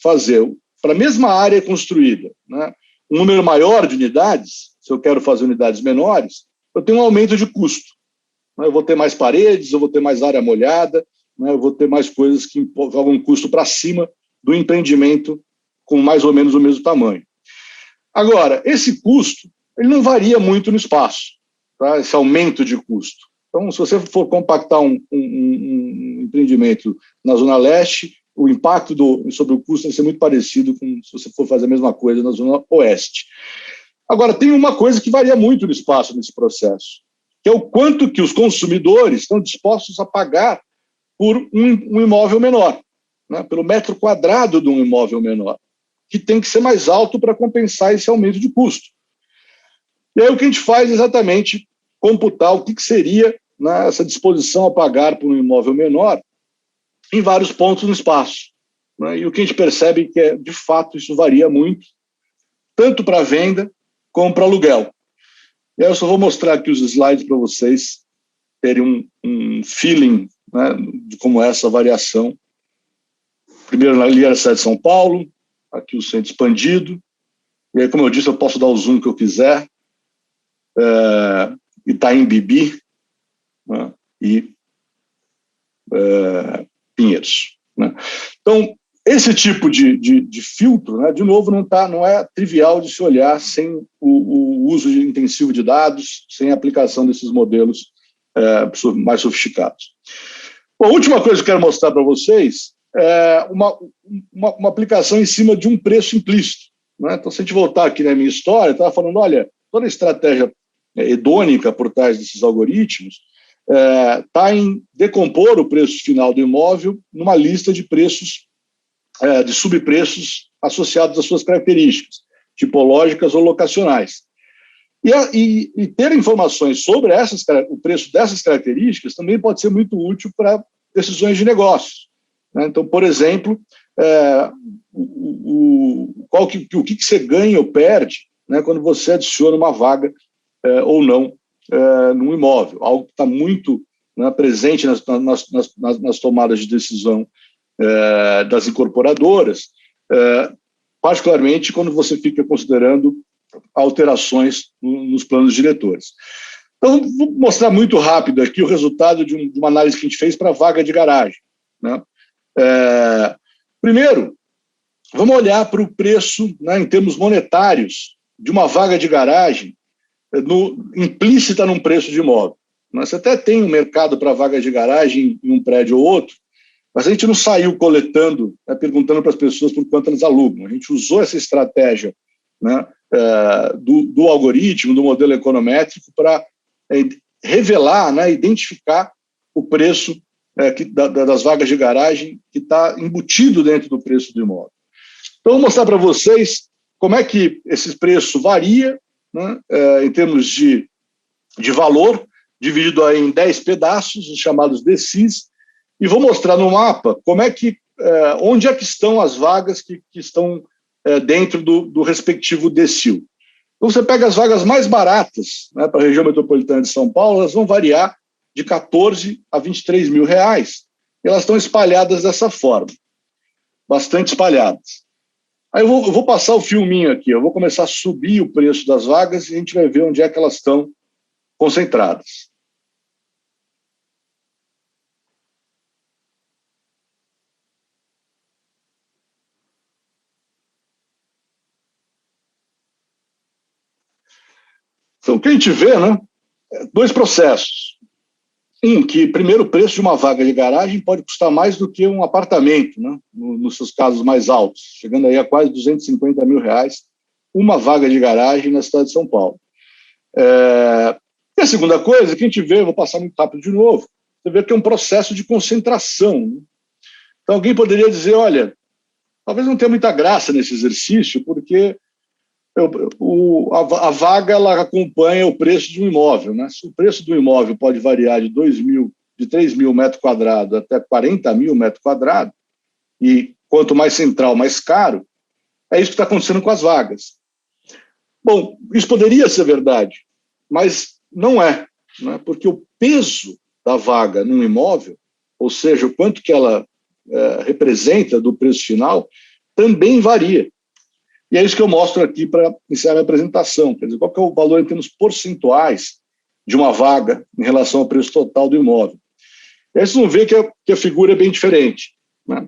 fazer para a mesma área construída, né, um número maior de unidades, se eu quero fazer unidades menores, eu tenho um aumento de custo. Eu vou ter mais paredes, eu vou ter mais área molhada, né, eu vou ter mais coisas que jogam um custo para cima do empreendimento com mais ou menos o mesmo tamanho. Agora, esse custo ele não varia muito no espaço, tá? Esse aumento de custo. Então, se você for compactar um empreendimento na Zona Leste, o impacto sobre o custo vai ser muito parecido com se você for fazer a mesma coisa na Zona Oeste. Agora, tem uma coisa que varia muito no espaço nesse processo, que é o quanto que os consumidores estão dispostos a pagar por um imóvel menor, né, pelo metro quadrado de um imóvel menor, que tem que ser mais alto para compensar esse aumento de custo. E aí o que a gente faz é exatamente computar o que seria, né, essa disposição a pagar por um imóvel menor em vários pontos no espaço. Né, e o que a gente percebe é que, de fato, isso varia muito, tanto para venda como para aluguel. E aí eu só vou mostrar aqui os slides para vocês terem um feeling, né, de como é essa variação. Primeiro, ali era a cidade de São Paulo, aqui o centro expandido. E aí, como eu disse, eu posso dar o zoom que eu quiser. Itaim Bibi, né, e Pinheiros. Né. Então, esse tipo de filtro, né, de novo, não é trivial de se olhar sem o uso intensivo de dados, sem a aplicação desses modelos mais sofisticados. Bom, a última coisa que eu quero mostrar para vocês é uma aplicação em cima de um preço implícito. Né? Então, se a gente voltar aqui na minha história, eu estava falando, olha, toda a estratégia hedônica por trás desses algoritmos está em decompor o preço final do imóvel numa lista de preços, de subpreços associados às suas características, tipológicas ou locacionais. E ter informações sobre o preço dessas características também pode ser muito útil para decisões de negócio. Né? Então, por exemplo, o que você ganha ou perde, né, quando você adiciona uma vaga ou não num imóvel, algo que está muito, né, presente nas tomadas de decisão das incorporadoras, particularmente quando você fica considerando alterações nos planos diretores. Então, vou mostrar muito rápido aqui o resultado de uma análise que a gente fez para vaga de garagem. Né? Primeiro, vamos olhar para o preço, né, em termos monetários de uma vaga de garagem implícita num preço de imóvel. Você até tem um mercado para vagas de garagem em um prédio ou outro, mas a gente não saiu coletando, né, perguntando para as pessoas por quanto elas alugam. A gente usou essa estratégia, né, do algoritmo, do modelo econométrico, para revelar, né, identificar o preço das vagas de garagem que está embutido dentro do preço do imóvel. Então, vou mostrar para vocês como é que esse preço varia, né, em termos de valor, dividido aí em 10 pedaços, os chamados DCIs, e vou mostrar no mapa onde é que estão as vagas que estão dentro do respectivo decil. Então, você pega as vagas mais baratas, né, para a região metropolitana de São Paulo, elas vão variar de 14 a 23 mil reais. E elas estão espalhadas dessa forma, bastante espalhadas. Aí eu vou passar o filminho aqui, eu vou começar a subir o preço das vagas e a gente vai ver onde é que elas estão concentradas. Então, o que a gente vê, né, dois processos. que primeiro o preço de uma vaga de garagem pode custar mais do que um apartamento, né? Nos seus casos mais altos, chegando aí a quase R$250 mil, uma vaga de garagem na cidade de São Paulo. E a segunda coisa que a gente vê, vou passar muito rápido de novo, você vê que é um processo de concentração, né? Então alguém poderia dizer, olha, talvez não tenha muita graça nesse exercício, porque a vaga ela acompanha o preço de um imóvel, né? Se o preço do imóvel pode variar de 3 mil metros quadrados até 40 mil metros quadrados, e quanto mais central, mais caro, é isso que está acontecendo com as vagas. Bom, isso poderia ser verdade, mas não é, né? Porque o peso da vaga num imóvel, ou seja, o quanto que ela representa do preço final, também varia. E é isso que eu mostro aqui para iniciar a minha apresentação. Quer dizer, qual que é o valor em termos percentuais de uma vaga em relação ao preço total do imóvel. E aí vocês vão ver que a figura é bem diferente, né?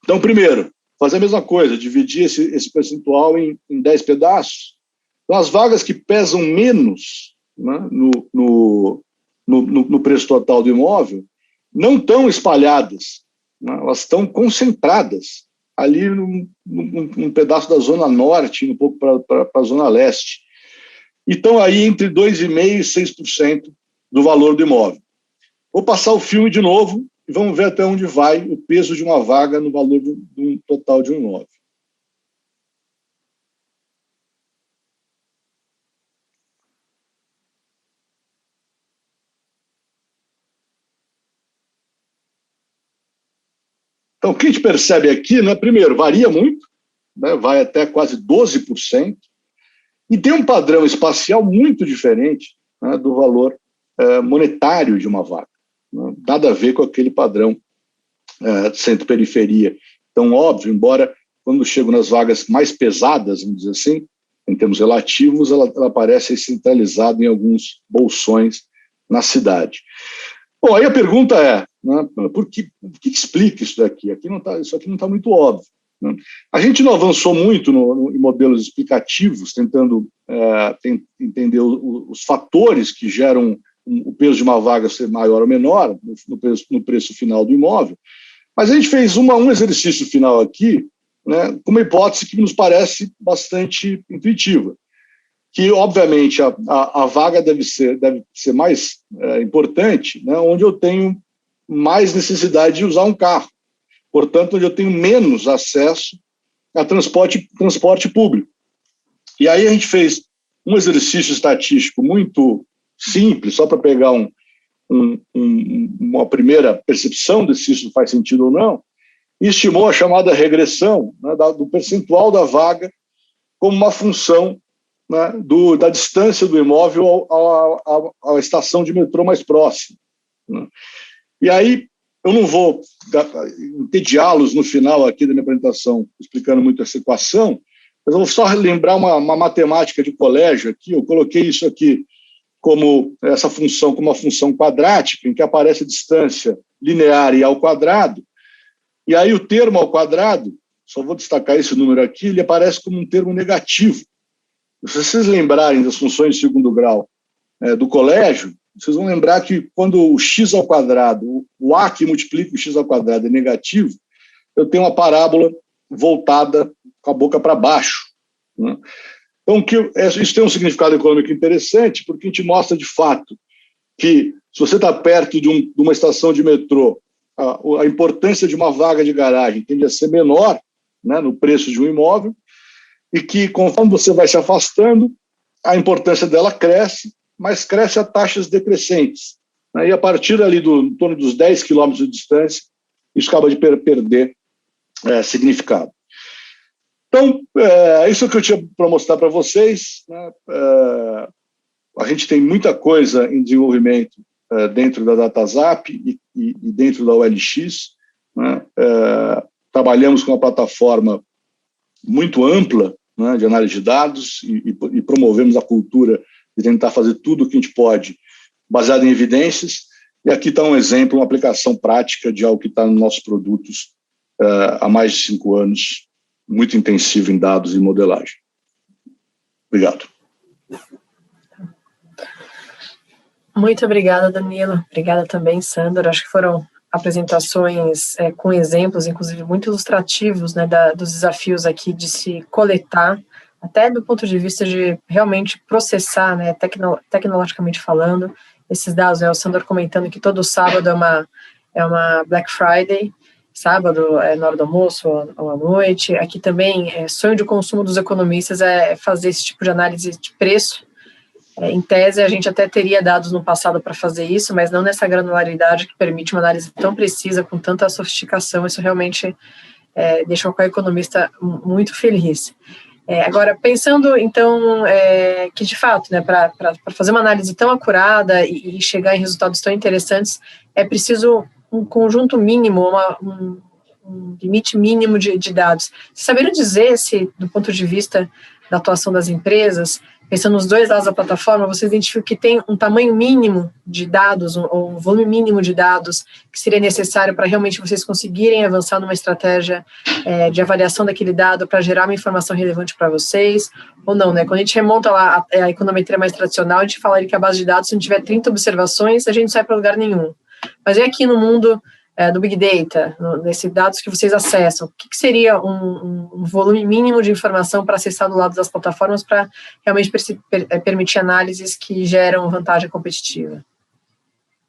Então, primeiro, fazer a mesma coisa, dividir esse percentual em 10 pedaços. Então, as vagas que pesam menos, né, no preço total do imóvel não estão espalhadas, né, elas estão concentradas ali num pedaço da Zona Norte, um pouco para a Zona Leste. E estão aí entre 2,5% e 6% do valor do imóvel. Vou passar o filme de novo e vamos ver até onde vai o peso de uma vaga no valor do total de um imóvel. Então, o que a gente percebe aqui, né, primeiro, varia muito, né, vai até quase 12%, e tem um padrão espacial muito diferente, né, do valor monetário de uma vaga, né, nada a ver com aquele padrão centro-periferia. Então, óbvio, embora quando chego nas vagas mais pesadas, vamos dizer assim, em termos relativos, ela parece centralizada em alguns bolsões na cidade. Bom, aí a pergunta é, né, o que explica isso daqui? Isso aqui não está muito óbvio, né? A gente não avançou muito em modelos explicativos, tentando entender os fatores que geram o peso de uma vaga ser maior ou menor no preço final do imóvel, mas a gente fez um exercício final aqui, né, com uma hipótese que nos parece bastante intuitiva, que, obviamente, a vaga deve ser mais importante, né, onde eu tenho mais necessidade de usar um carro. Portanto, onde eu tenho menos acesso a transporte público. E aí a gente fez um exercício estatístico muito simples, só para pegar uma primeira percepção de se isso faz sentido ou não, e estimou a chamada regressão, né, do percentual da vaga como uma função, né, da distância do imóvel à estação de metrô mais próxima, né? E aí, eu não vou entediá-los no final aqui da minha apresentação, explicando muito essa equação, mas eu vou só lembrar uma matemática de colégio aqui. Eu coloquei isso aqui como essa função, como uma função quadrática, em que aparece a distância linear e ao quadrado, e aí o termo ao quadrado, só vou destacar esse número aqui, ele aparece como um termo negativo. Se vocês lembrarem das funções de segundo grau do colégio, vocês vão lembrar que quando o x ao quadrado, o a que multiplica o x ao quadrado é negativo, eu tenho uma parábola voltada com a boca para baixo, né? Então, isso tem um significado econômico interessante, porque a gente mostra de fato que, se você está perto de uma estação de metrô, a importância de uma vaga de garagem tende a ser menor, né, no preço de um imóvel, e que, conforme você vai se afastando, a importância dela cresce, mas cresce a taxas decrescentes, né, e a partir ali em torno dos 10 quilômetros de distância, isso acaba de perder significado. Então, isso é o que eu tinha para mostrar para vocês, né? A gente tem muita coisa em desenvolvimento dentro da DataZap e dentro da OLX, né? Trabalhamos com uma plataforma muito ampla, né, de análise de dados e promovemos a cultura de tentar fazer tudo o que a gente pode baseado em evidências. E aqui está um exemplo, uma aplicação prática de algo que está nos nossos produtos há mais de 5 anos, muito intensivo em dados e modelagem. Obrigado. Muito obrigada, Danilo. Obrigada também, Sandro. Acho que foram apresentações com exemplos, inclusive muito ilustrativos, né, dos desafios aqui de se coletar, até do ponto de vista de realmente processar, né, tecnologicamente falando, esses dados. O Sandro comentando que todo sábado é uma Black Friday, sábado na hora do almoço ou à noite. Aqui também, sonho de consumo dos economistas é fazer esse tipo de análise de preço. Em tese, a gente até teria dados no passado para fazer isso, mas não nessa granularidade que permite uma análise tão precisa, com tanta sofisticação. Isso realmente deixa qualquer economista muito feliz. Agora, pensando, então, que de fato, né, para fazer uma análise tão acurada e chegar em resultados tão interessantes, é preciso um conjunto mínimo, um limite mínimo de dados. Vocês saberiam dizer se, do ponto de vista da atuação das empresas, pensando nos dois lados da plataforma, você identifica que tem um tamanho mínimo de dados, ou um volume mínimo de dados que seria necessário para realmente vocês conseguirem avançar numa estratégia de avaliação daquele dado para gerar uma informação relevante para vocês, ou não, né? Quando a gente remonta lá a econometria mais tradicional, a gente falaria que a base de dados, se não tiver 30 observações, a gente não sai para lugar nenhum. Mas aqui no mundo do Big Data, nesses dados que vocês acessam, o que seria um volume mínimo de informação para acessar do lado das plataformas para realmente permitir análises que geram vantagem competitiva?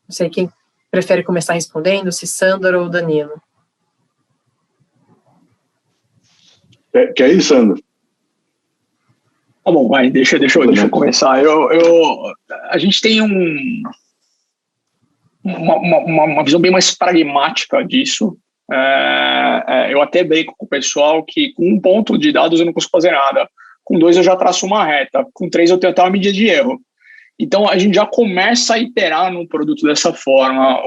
Não sei quem prefere começar respondendo, se Sandro ou Danilo. Quer ir, Sandro? Tá bom, vai, deixa eu começar. A gente tem uma visão bem mais pragmática disso. Eu até brinco com o pessoal que com 1 ponto de dados eu não consigo fazer nada, com 2 eu já traço uma reta, com 3 eu tenho até uma medida de erro. Então a gente já começa a iterar num produto dessa forma.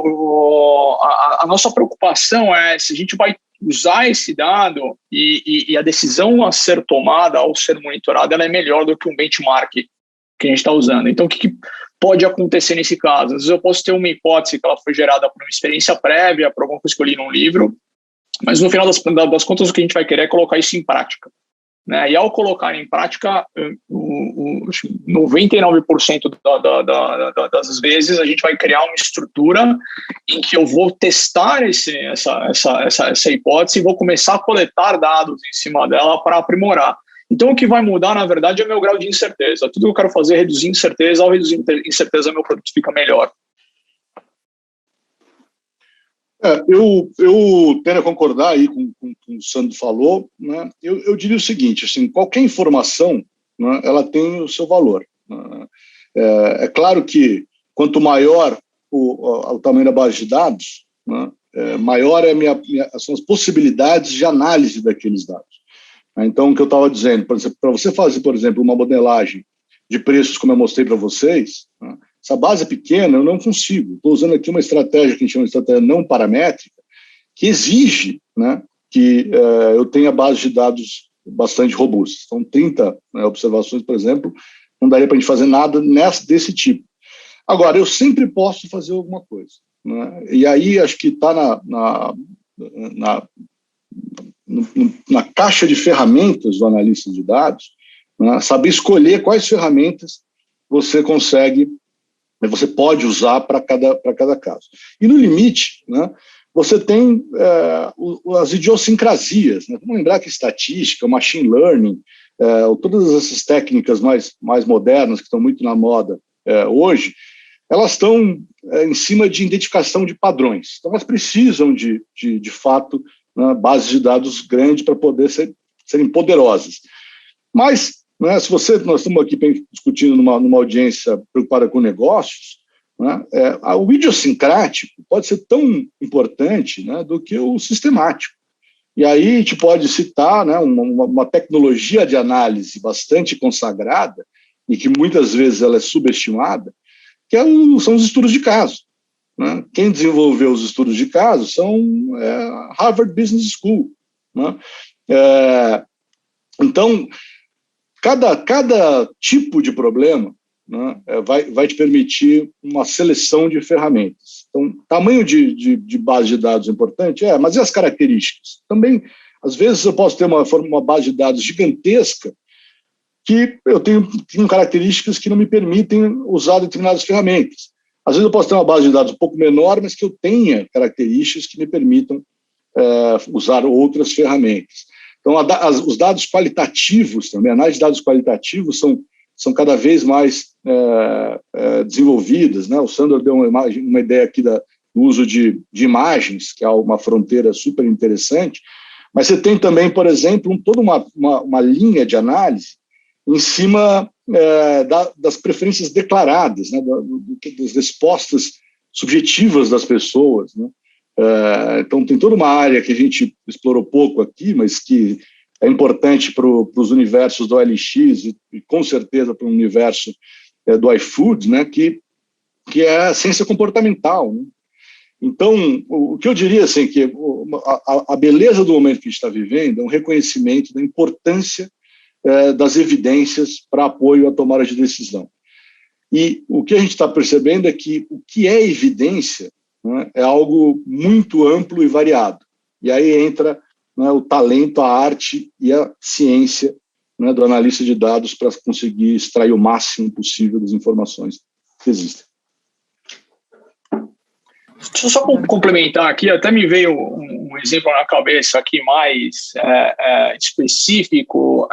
A nossa preocupação é se a gente vai usar esse dado e a decisão a ser tomada ao ser monitorada, ela é melhor do que um benchmark que a gente está usando. Então o que pode acontecer nesse caso? Às vezes eu posso ter uma hipótese que ela foi gerada por uma experiência prévia, por alguma coisa que eu li num livro, mas no final das contas o que a gente vai querer é colocar isso em prática, né? E ao colocar em prática, 99% das vezes a gente vai criar uma estrutura em que eu vou testar essa hipótese e vou começar a coletar dados em cima dela para aprimorar. Então, o que vai mudar, na verdade, é o meu grau de incerteza. Tudo que eu quero fazer é reduzir incerteza. Ao reduzir incerteza, meu produto fica melhor. Eu tendo a concordar aí com o que o Sandro falou, né? Eu diria o seguinte, assim, qualquer informação, né, ela tem o seu valor. Né? É claro que quanto maior o tamanho da base de dados, né, maior são as possibilidades de análise daqueles dados. Então, o que eu estava dizendo, para você fazer, por exemplo, uma modelagem de preços, como eu mostrei para vocês, né, essa base é pequena, eu não consigo. Estou usando aqui uma estratégia que a gente chama de estratégia não paramétrica, que exige, né, que eu tenha base de dados bastante robustas. Então, 30 observações, por exemplo, não daria para a gente fazer nada desse tipo. Agora, eu sempre posso fazer alguma coisa, né? E aí, acho que está na caixa de ferramentas do analista de dados, né, saber escolher quais ferramentas você pode usar para cada caso. E no limite, né, você tem as idiosincrasias, né? Vamos lembrar que estatística, machine learning, todas essas técnicas mais modernas que estão muito na moda hoje, elas estão em cima de identificação de padrões. Então, elas precisam de fato, né, bases de dados grandes para poder serem poderosas. Mas, né, nós estamos aqui discutindo numa audiência preocupada com negócios, né, o idiosincrático pode ser tão importante, né, do que o sistemático. E aí a gente pode citar, né, uma tecnologia de análise bastante consagrada e que muitas vezes ela é subestimada, que são os estudos de caso. Né? Quem desenvolveu os estudos de caso são Harvard Business School. Né? Então, cada tipo de problema, né, vai te permitir uma seleção de ferramentas. Então, tamanho de base de dados é importante? Mas e as características? Também, às vezes, eu posso ter uma base de dados gigantesca que eu tenho características que não me permitem usar determinadas ferramentas. Às vezes eu posso ter uma base de dados um pouco menor, mas que eu tenha características que me permitam usar outras ferramentas. Então, os dados qualitativos também, a análise de dados qualitativos são cada vez mais desenvolvidas, né? O Sandor deu uma ideia aqui do uso de imagens, que é uma fronteira super interessante, mas você tem também, por exemplo, toda uma linha de análise em cima das preferências declaradas, né? Das respostas subjetivas das pessoas, né? Então, tem toda uma área que a gente explorou pouco aqui, mas que é importante para os universos do OLX e com certeza para o universo do iFood, né, que é a ciência comportamental, né? Então, o que eu diria assim, que a beleza do momento que a gente está vivendo é um reconhecimento da importância das evidências para apoio à tomada de decisão. E o que a gente está percebendo é que o que é evidência, né, é algo muito amplo e variado. E aí entra, né, o talento, a arte e a ciência, né, do analista de dados para conseguir extrair o máximo possível das informações que existem. Deixa eu só complementar aqui, até me veio um exemplo na cabeça aqui mais específico.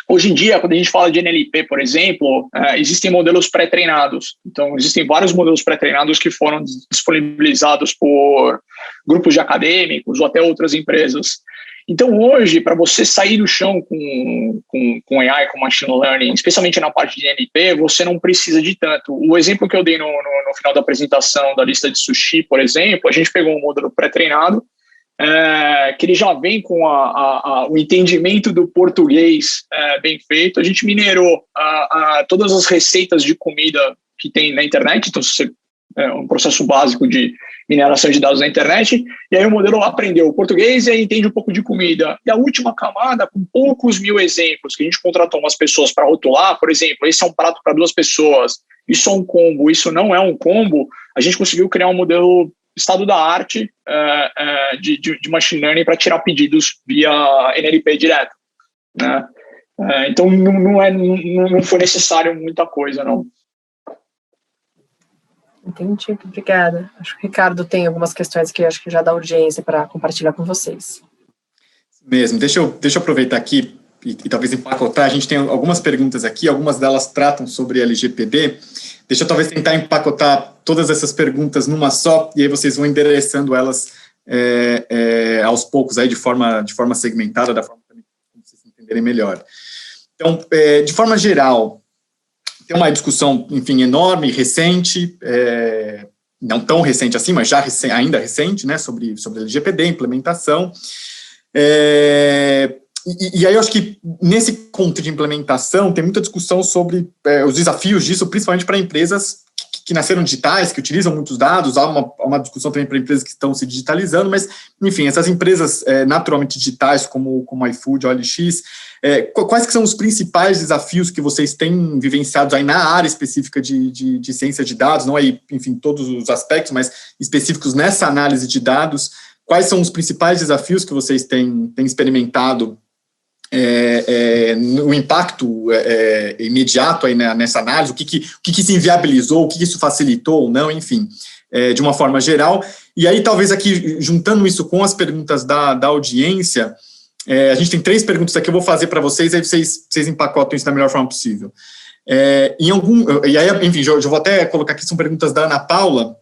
Hoje em dia, quando a gente fala de NLP, por exemplo, existem modelos pré-treinados. Então, existem vários modelos pré-treinados que foram disponibilizados por grupos de acadêmicos ou até outras empresas. Então, hoje, para você sair do chão com AI, com Machine Learning, especialmente na parte de NLP, você não precisa de tanto. O exemplo que eu dei no final da apresentação da lista de sushi, por exemplo, a gente pegou um modelo pré-treinado, que ele já vem com o entendimento do português bem feito. A gente minerou todas as receitas de comida que tem na internet, então um processo básico de mineração de dados na internet, e aí o modelo aprendeu o português e aí entende um pouco de comida. E a última camada, com poucos mil exemplos, que a gente contratou umas pessoas para rotular, por exemplo, esse é um prato para 2 pessoas, isso é um combo, isso não é um combo, a gente conseguiu criar um modelo estado da arte de machine learning para tirar pedidos via NLP direto, né? Então não foi necessário muita coisa, não. Entendi, obrigada. Acho que o Ricardo tem algumas questões que acho que já dá urgência para compartilhar com vocês. Mesmo, deixa eu aproveitar aqui e talvez empacotar. A gente tem algumas perguntas aqui, algumas delas tratam sobre LGPD. Deixa eu talvez tentar empacotar todas essas perguntas numa só, e aí vocês vão endereçando elas aos poucos, aí de forma segmentada, da forma que vocês entenderem melhor. Então, de forma geral, tem uma discussão, enfim, enorme, recente, não tão recente assim, mas já ainda recente, né, sobre LGPD, implementação. E aí eu acho que nesse ponto de implementação tem muita discussão sobre os desafios disso, principalmente para empresas que nasceram digitais, que utilizam muitos dados. Há uma discussão também para empresas que estão se digitalizando, mas, enfim, essas empresas naturalmente digitais, como a iFood, a OLX, quais que são os principais desafios que vocês têm vivenciados aí na área específica de ciência de dados, não aí, enfim, todos os aspectos, mas específicos nessa análise de dados? Quais são os principais desafios que vocês têm experimentado no impacto imediato aí nessa análise, o que se inviabilizou, o que isso facilitou ou não, enfim, de uma forma geral. E aí, talvez aqui, juntando isso com as perguntas da audiência, a gente tem 3 perguntas aqui, eu vou fazer para vocês, aí vocês empacotam isso da melhor forma possível. E aí, enfim, eu vou até colocar aqui, são perguntas da Ana Paula,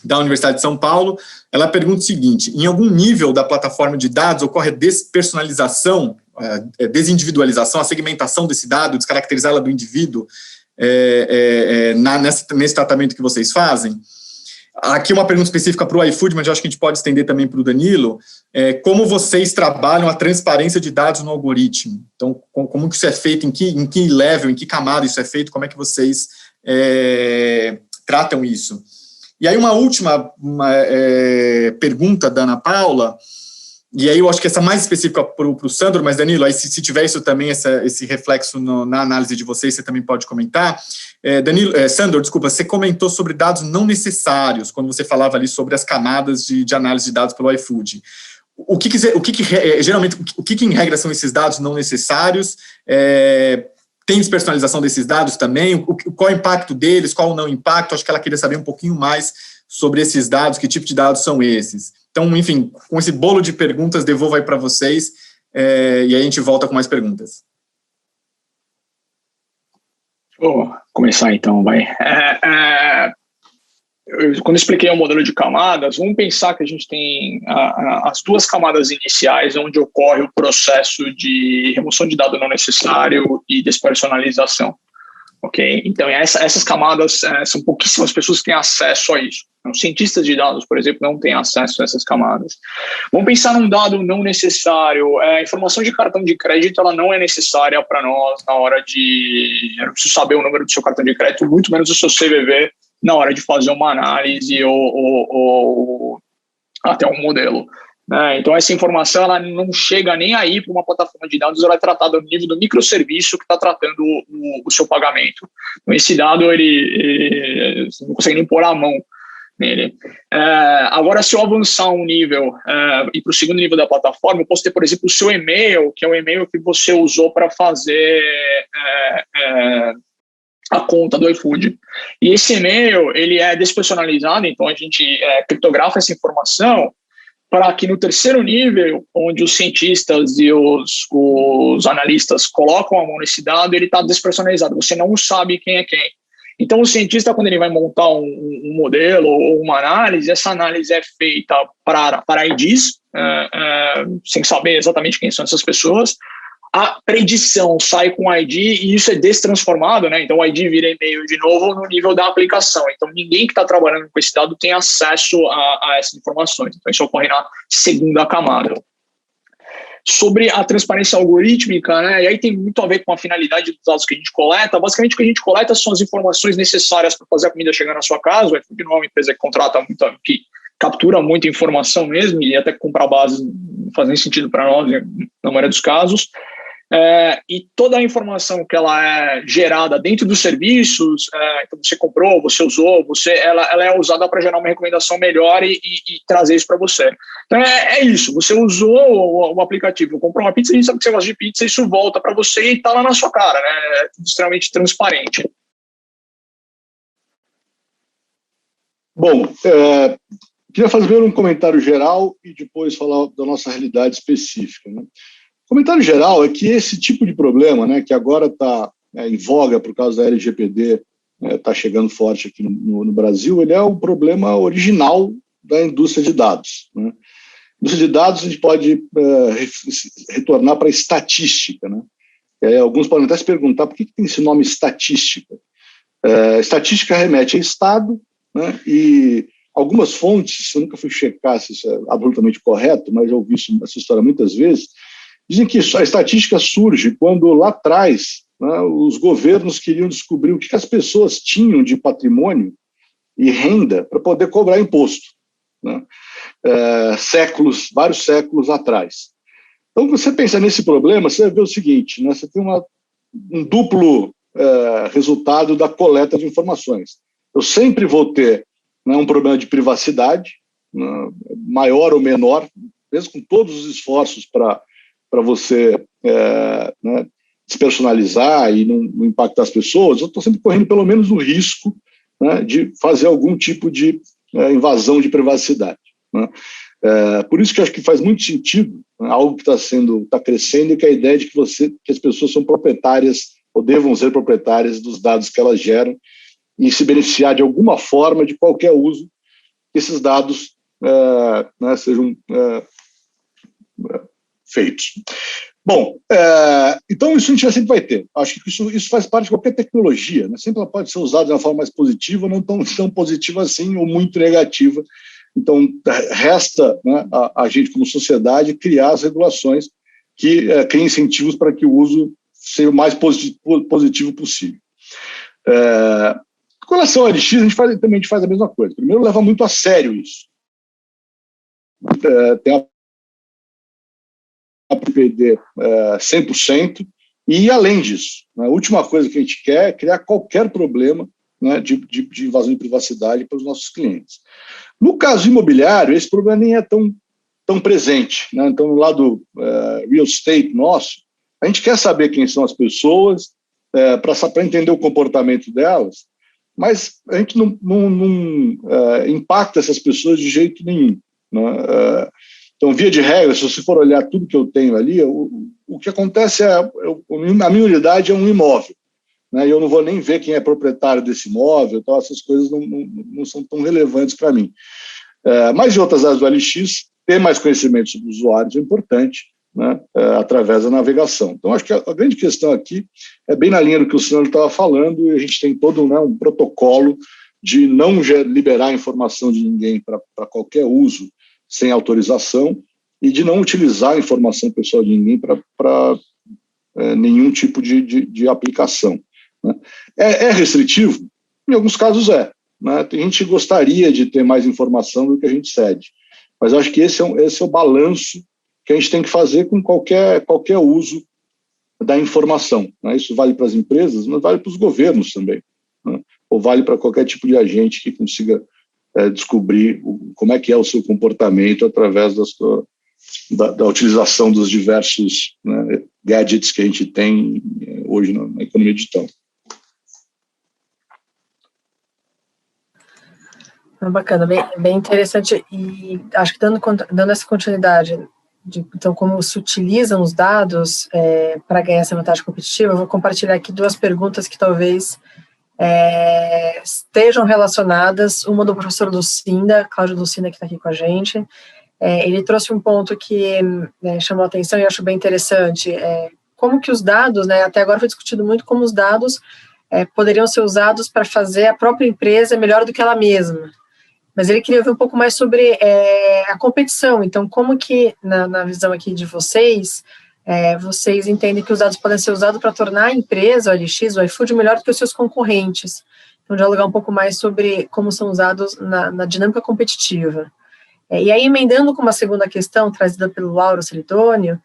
da Universidade de São Paulo. Ela pergunta o seguinte: em algum nível da plataforma de dados ocorre a despersonalização, desindividualização, a segmentação desse dado, descaracterizá-la do indivíduo nesse tratamento que vocês fazem? Aqui uma pergunta específica para o iFood, mas eu acho que a gente pode estender também para o Danilo. Como vocês trabalham a transparência de dados no algoritmo? Então, como que isso é feito, em que level, em que camada isso é feito, como é que vocês tratam isso? E aí uma última pergunta da Ana Paula, e aí eu acho que essa é mais específica para o Sandro, mas Danilo, aí se tiver isso também, esse reflexo na análise de vocês, você também pode comentar. Sandro, desculpa, você comentou sobre dados não necessários, quando você falava ali sobre as camadas de análise de dados pelo iFood. O que em regra são esses dados não necessários? tem despersonalização desses dados também? Qual é o impacto deles? Qual o não impacto? Acho que ela queria saber um pouquinho mais sobre esses dados, que tipo de dados são esses. Então, enfim, com esse bolo de perguntas, devolvo aí para vocês, e aí a gente volta com mais perguntas. Vou começar então, vai. Quando eu expliquei o modelo de camadas, vamos pensar que a gente tem as duas camadas iniciais, onde ocorre o processo de remoção de dado não necessário e despersonalização. Ok? Então, essas camadas são pouquíssimas pessoas que têm acesso a isso. Então, cientistas de dados, por exemplo, não têm acesso a essas camadas. Vamos pensar num dado não necessário. A informação de cartão de crédito ela não é necessária para nós na hora de... Eu não preciso saber o número do seu cartão de crédito, muito menos o seu CVV, na hora de fazer uma análise ou até um modelo. Né? Então, essa informação ela não chega nem aí para uma plataforma de dados, ela é tratada no nível do microserviço que está tratando o seu pagamento. Então, esse dado, você não consegue nem pôr a mão nele. Agora, se eu avançar um nível e para o segundo nível da plataforma, eu posso ter, por exemplo, o seu e-mail, que é o e-mail que você usou para fazer a conta do iFood. E esse e-mail, ele é despersonalizado, então a gente criptografa essa informação para que no terceiro nível, onde os cientistas e os analistas colocam a mão nesse dado, ele está despersonalizado, você não sabe quem é quem. Então, o cientista, quando ele vai montar um modelo ou uma análise, essa análise é feita para IDs, sem saber exatamente quem são essas pessoas. A predição sai com o ID e isso é destransformado, né? Então o ID vira e-mail de novo no nível da aplicação. Então ninguém que está trabalhando com esse dado tem acesso a essas informações. Então isso ocorre na segunda camada. Sobre a transparência algorítmica, né? E aí tem muito a ver com a finalidade dos dados que a gente coleta. Basicamente o que a gente coleta são as informações necessárias para fazer a comida chegar na sua casa. O iFood não é uma empresa que que captura muita informação mesmo, e até comprar bases não faz nem sentido para nós, na maioria dos casos. E toda a informação que ela é gerada dentro dos serviços, então você comprou, você usou, ela é usada para gerar uma recomendação melhor e trazer isso para você. Então é isso, você usou o aplicativo, comprou uma pizza, a gente sabe que você gosta de pizza, isso volta para você e está lá na sua cara, né? É tudo extremamente transparente. Bom, queria fazer um comentário geral e depois falar da nossa realidade específica, né? O comentário geral é que esse tipo de problema, né, que agora está em voga por causa da LGPD, está chegando forte aqui no Brasil, ele é o problema original da indústria de dados. Né? Indústria de dados a gente pode retornar para a estatística. Né? Alguns podem até se perguntar por que tem esse nome estatística. Estatística remete a Estado, né, e algumas fontes, eu nunca fui checar se isso é absolutamente correto, mas já ouvi essa história muitas vezes, dizem que a estatística surge quando lá atrás, né, os governos queriam descobrir o que as pessoas tinham de patrimônio e renda para poder cobrar imposto, né, vários séculos atrás. Então, você pensa nesse problema, você vai ver o seguinte, né, você tem um duplo resultado da coleta de informações. Eu sempre vou ter, né, um problema de privacidade, né, maior ou menor, mesmo com todos os esforços para você né, despersonalizar e não impactar as pessoas, eu estou sempre correndo pelo menos o risco, né, de fazer algum tipo de invasão de privacidade. Né? Por isso que eu acho que faz muito sentido, né, algo que está crescendo, que é a ideia de que as pessoas são proprietárias ou devam ser proprietárias dos dados que elas geram e se beneficiar de alguma forma de qualquer uso que esses dados né, sejam feitos. Bom, então isso a gente sempre vai ter. Acho que isso faz parte de qualquer tecnologia, né? Sempre ela pode ser usada de uma forma mais positiva, não tão positiva assim, ou muito negativa. Então, resta, né, a gente, como sociedade, criar as regulações que criem incentivos para que o uso seja o mais positivo possível. Com relação ao LX, a gente faz a mesma coisa. Primeiro, leva muito a sério isso. Tem a PPD 100%, e além disso, né, a última coisa que a gente quer é criar qualquer problema, né, de invasão de privacidade para os nossos clientes. No caso imobiliário, esse problema nem é tão presente. Né? Então, no lado real estate nosso, a gente quer saber quem são as pessoas, para entender o comportamento delas, mas a gente não impacta essas pessoas de jeito nenhum, né? Então, via de regra, se você for olhar tudo que eu tenho ali, o que acontece a minha unidade é um imóvel, né? E eu não vou nem ver quem é proprietário desse imóvel, então essas coisas não são tão relevantes para mim. Mas em outras áreas do LX, ter mais conhecimento sobre os usuários é importante, né? Através da navegação. Então, acho que a grande questão aqui é bem na linha do que o senhor estava falando, e a gente tem todo, né, um protocolo de não liberar informação de ninguém para qualquer uso sem autorização e de não utilizar a informação pessoal de ninguém para nenhum tipo de aplicação, né? É restritivo? Em alguns casos né? A gente gostaria de ter mais informação do que a gente cede, mas acho que esse é o balanço que a gente tem que fazer com qualquer uso da informação, né? Isso vale para as empresas, mas vale para os governos também, né? Ou vale para qualquer tipo de agente que consiga descobrir como é que é o seu comportamento através da utilização dos diversos, né, gadgets que a gente tem hoje na economia digital. Bacana, bem interessante, e acho que dando essa continuidade então, como se utilizam os dados para ganhar essa vantagem competitiva, eu vou compartilhar aqui 2 perguntas que talvez estejam relacionadas, uma do professor Lucinda, Cláudio Lucinda, que está aqui com a gente. Ele trouxe um ponto que chamou a atenção e eu acho bem interessante, como que os dados, né, até agora foi discutido muito como os dados poderiam ser usados para fazer a própria empresa melhor do que ela mesma, mas ele queria ver um pouco mais sobre a competição. Então, como que, na visão aqui de vocês, vocês entendem que os dados podem ser usados para tornar a empresa, o LX, o iFood, melhor do que os seus concorrentes? Então, dialogar um pouco mais sobre como são usados na dinâmica competitiva. E aí, emendando com uma segunda questão, trazida pelo Lauro Celidônio,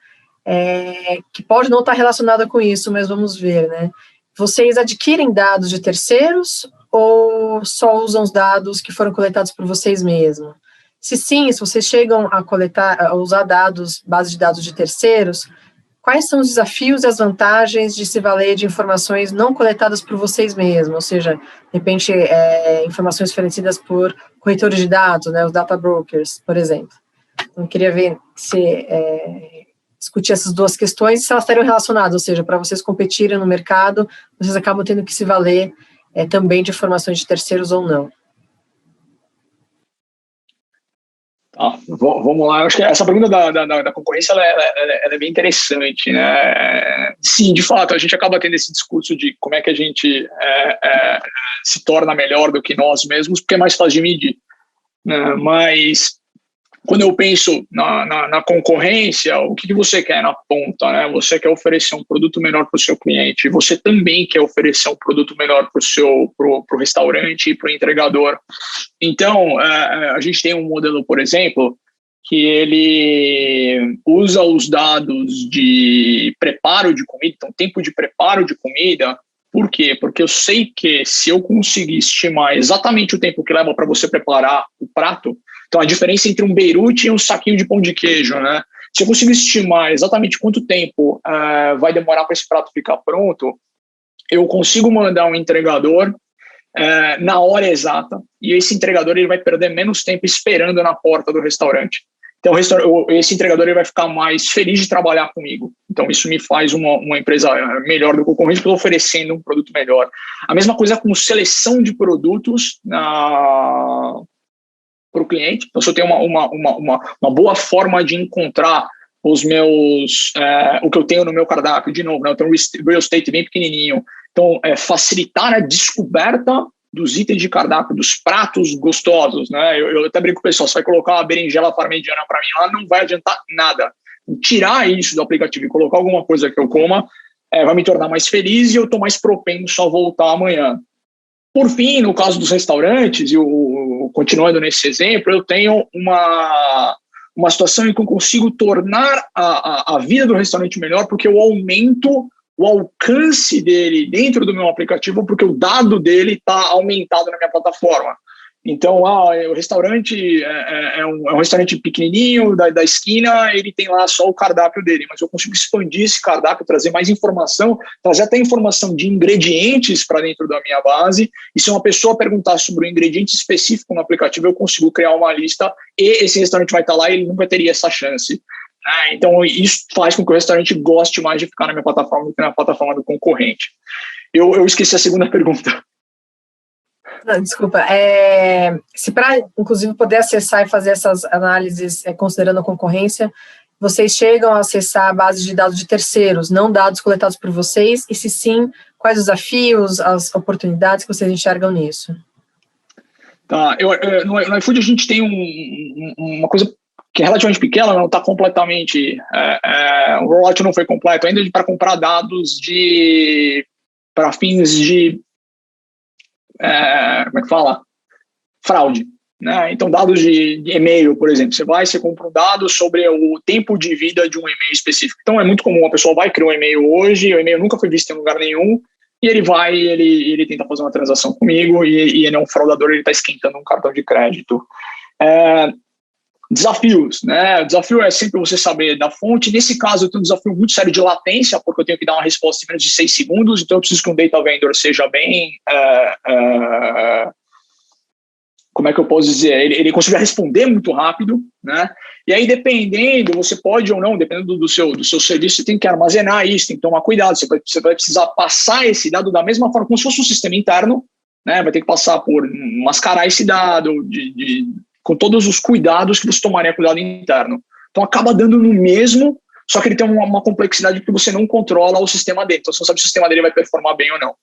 que pode não estar relacionada com isso, mas vamos ver, né? Vocês adquirem dados de terceiros ou só usam os dados que foram coletados por vocês mesmos? Se sim, se vocês chegam a usar base de dados de terceiros, quais são os desafios e as vantagens de se valer de informações não coletadas por vocês mesmos? Ou seja, de repente, informações fornecidas por corretores de dados, né, os data brokers, por exemplo. Então, eu queria ver se discutir essas 2 questões, se elas estariam relacionadas, ou seja, para vocês competirem no mercado, vocês acabam tendo que se valer também de informações de terceiros ou não. Vamos lá, eu acho que essa pergunta da concorrência ela é bem interessante, né? Sim, de fato, a gente acaba tendo esse discurso de como é que a gente se torna melhor do que nós mesmos, porque é mais fácil de medir, né? Mas quando eu penso na concorrência, o que você quer na ponta, né? Você quer oferecer um produto melhor para o seu cliente, você também quer oferecer um produto melhor para o restaurante e para o entregador. Então, a gente tem um modelo, por exemplo, que ele usa os dados de preparo de comida, então tempo de preparo de comida. Por quê? Porque eu sei que se eu conseguir estimar exatamente o tempo que leva para você preparar o prato, então a diferença entre um Beirute e um saquinho de pão de queijo, né? Se eu conseguir estimar exatamente quanto tempo vai demorar para esse prato ficar pronto, eu consigo mandar um entregador na hora exata, e esse entregador ele vai perder menos tempo esperando na porta do restaurante. Então, esse entregador ele vai ficar mais feliz de trabalhar comigo. Então, isso me faz uma empresa melhor do que o concorrente, porque eu estou oferecendo um produto melhor. A mesma coisa com seleção de produtos para o cliente. Então, se eu tenho uma boa forma de encontrar os meus, o que eu tenho no meu cardápio, de novo, né, eu tenho um real estate bem pequenininho. Então, facilitar a descoberta dos itens de cardápio, dos pratos gostosos, né? Eu até brinco com o pessoal, você vai colocar uma berinjela parmegiana para mim lá, não vai adiantar nada. Tirar isso do aplicativo e colocar alguma coisa que eu coma vai me tornar mais feliz e eu estou mais propenso a voltar amanhã. Por fim, no caso dos restaurantes, continuando nesse exemplo, eu tenho uma situação em que eu consigo tornar a vida do restaurante melhor porque eu aumento o alcance dele dentro do meu aplicativo, porque o dado dele está aumentado na minha plataforma. Então, o restaurante é um restaurante pequenininho, da esquina, ele tem lá só o cardápio dele, mas eu consigo expandir esse cardápio, trazer mais informação, trazer até informação de ingredientes para dentro da minha base, e se uma pessoa perguntar sobre um ingrediente específico no aplicativo, eu consigo criar uma lista, e esse restaurante vai estar lá e ele nunca teria essa chance. Então, isso faz com que o restaurante goste mais de ficar na minha plataforma do que na plataforma do concorrente. Eu esqueci a segunda pergunta. Não, desculpa, se para, inclusive, poder acessar e fazer essas análises considerando a concorrência, vocês chegam a acessar a base de dados de terceiros, não dados coletados por vocês, e se sim, quais os desafios, as oportunidades que vocês enxergam nisso? Tá, no iFood a gente tem uma coisa que é relativamente pequena, não está completamente, o rollout não foi completo ainda para comprar dados para fins de como é que fala? Fraude. Né? Então, dados de e-mail, por exemplo. Você compra um dado sobre o tempo de vida de um e-mail específico. Então, é muito comum, a pessoa vai criar um e-mail hoje, o e-mail nunca foi visto em lugar nenhum, e ele tenta fazer uma transação comigo, e ele é um fraudador, ele está esquentando um cartão de crédito. Desafios, né? O desafio é sempre você saber da fonte. Nesse caso, eu tenho um desafio muito sério de latência, porque eu tenho que dar uma resposta em menos de 6 segundos, então eu preciso que um data vendor seja bem... como é que eu posso dizer? Ele consiga responder muito rápido, né? E aí, dependendo, você pode ou não, dependendo do seu serviço, você tem que armazenar isso, tem que tomar cuidado, você vai precisar passar esse dado da mesma forma, como se fosse um sistema interno, né? Vai ter que passar por mascarar esse dado, com todos os cuidados que você tomaria com o dado interno. Então, acaba dando no mesmo, só que ele tem uma complexidade que você não controla o sistema dele. Então, você não sabe se o sistema dele vai performar bem ou não.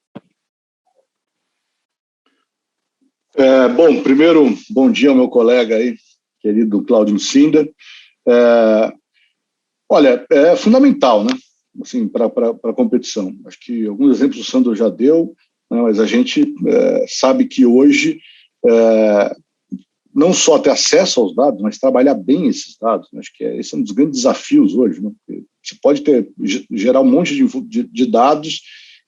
Bom, primeiro, bom dia ao meu colega aí, querido Cláudio Lucinda. Olha, é fundamental, né? Assim, para a competição. Acho que alguns exemplos o Sandro já deu, né, mas a gente sabe que hoje não só ter acesso aos dados, mas trabalhar bem esses dados. Né? Acho que esse é um dos grandes desafios hoje. Né? Você pode gerar um monte de dados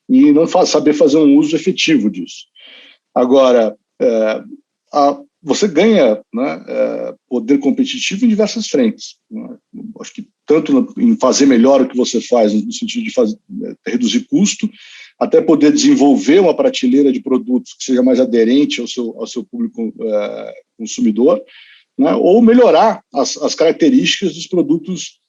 e não saber fazer um uso efetivo disso. Agora, você ganha, né, poder competitivo em diversas frentes. Né? Acho que tanto em fazer melhor o que você faz, no sentido de reduzir custo, até poder desenvolver uma prateleira de produtos que seja mais aderente ao seu público consumidor, né, ou melhorar as características dos produtos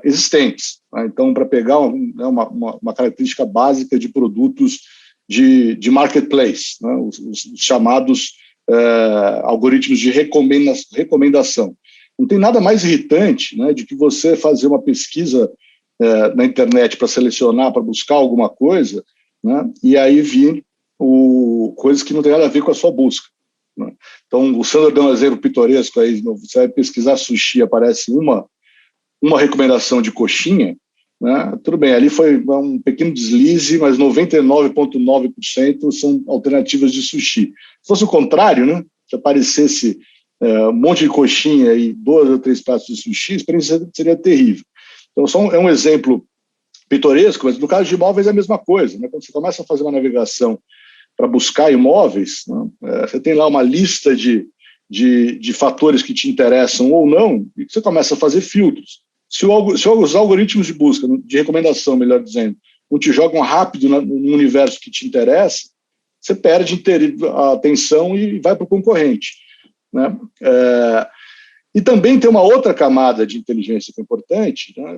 existentes. Né? Então, para pegar uma característica básica de produtos de marketplace, né, os chamados algoritmos de recomendação. Não tem nada mais irritante, né, de que você fazer uma pesquisa na internet para selecionar, para buscar alguma coisa, né, e aí vir coisas que não tem nada a ver com a sua busca. Né? Então, o Sandro deu um exemplo pitoresco aí, você vai pesquisar sushi, aparece uma recomendação de coxinha, né? Tudo bem, ali foi um pequeno deslize, mas 99,9% são alternativas de sushi. Se fosse o contrário, né? Se aparecesse um monte de coxinha e 2 ou 3 pratos de sushi, a experiência seria terrível. Então, só um exemplo pitoresco, mas no caso de imóveis é a mesma coisa. Né? Quando você começa a fazer uma navegação para buscar imóveis, né? Você tem lá uma lista de fatores que te interessam ou não, e você começa a fazer filtros. Se os algoritmos de busca, de recomendação, melhor dizendo, não te jogam rápido no universo que te interessa, você perde a atenção e vai para o concorrente. Né? E também tem uma outra camada de inteligência que é importante, né?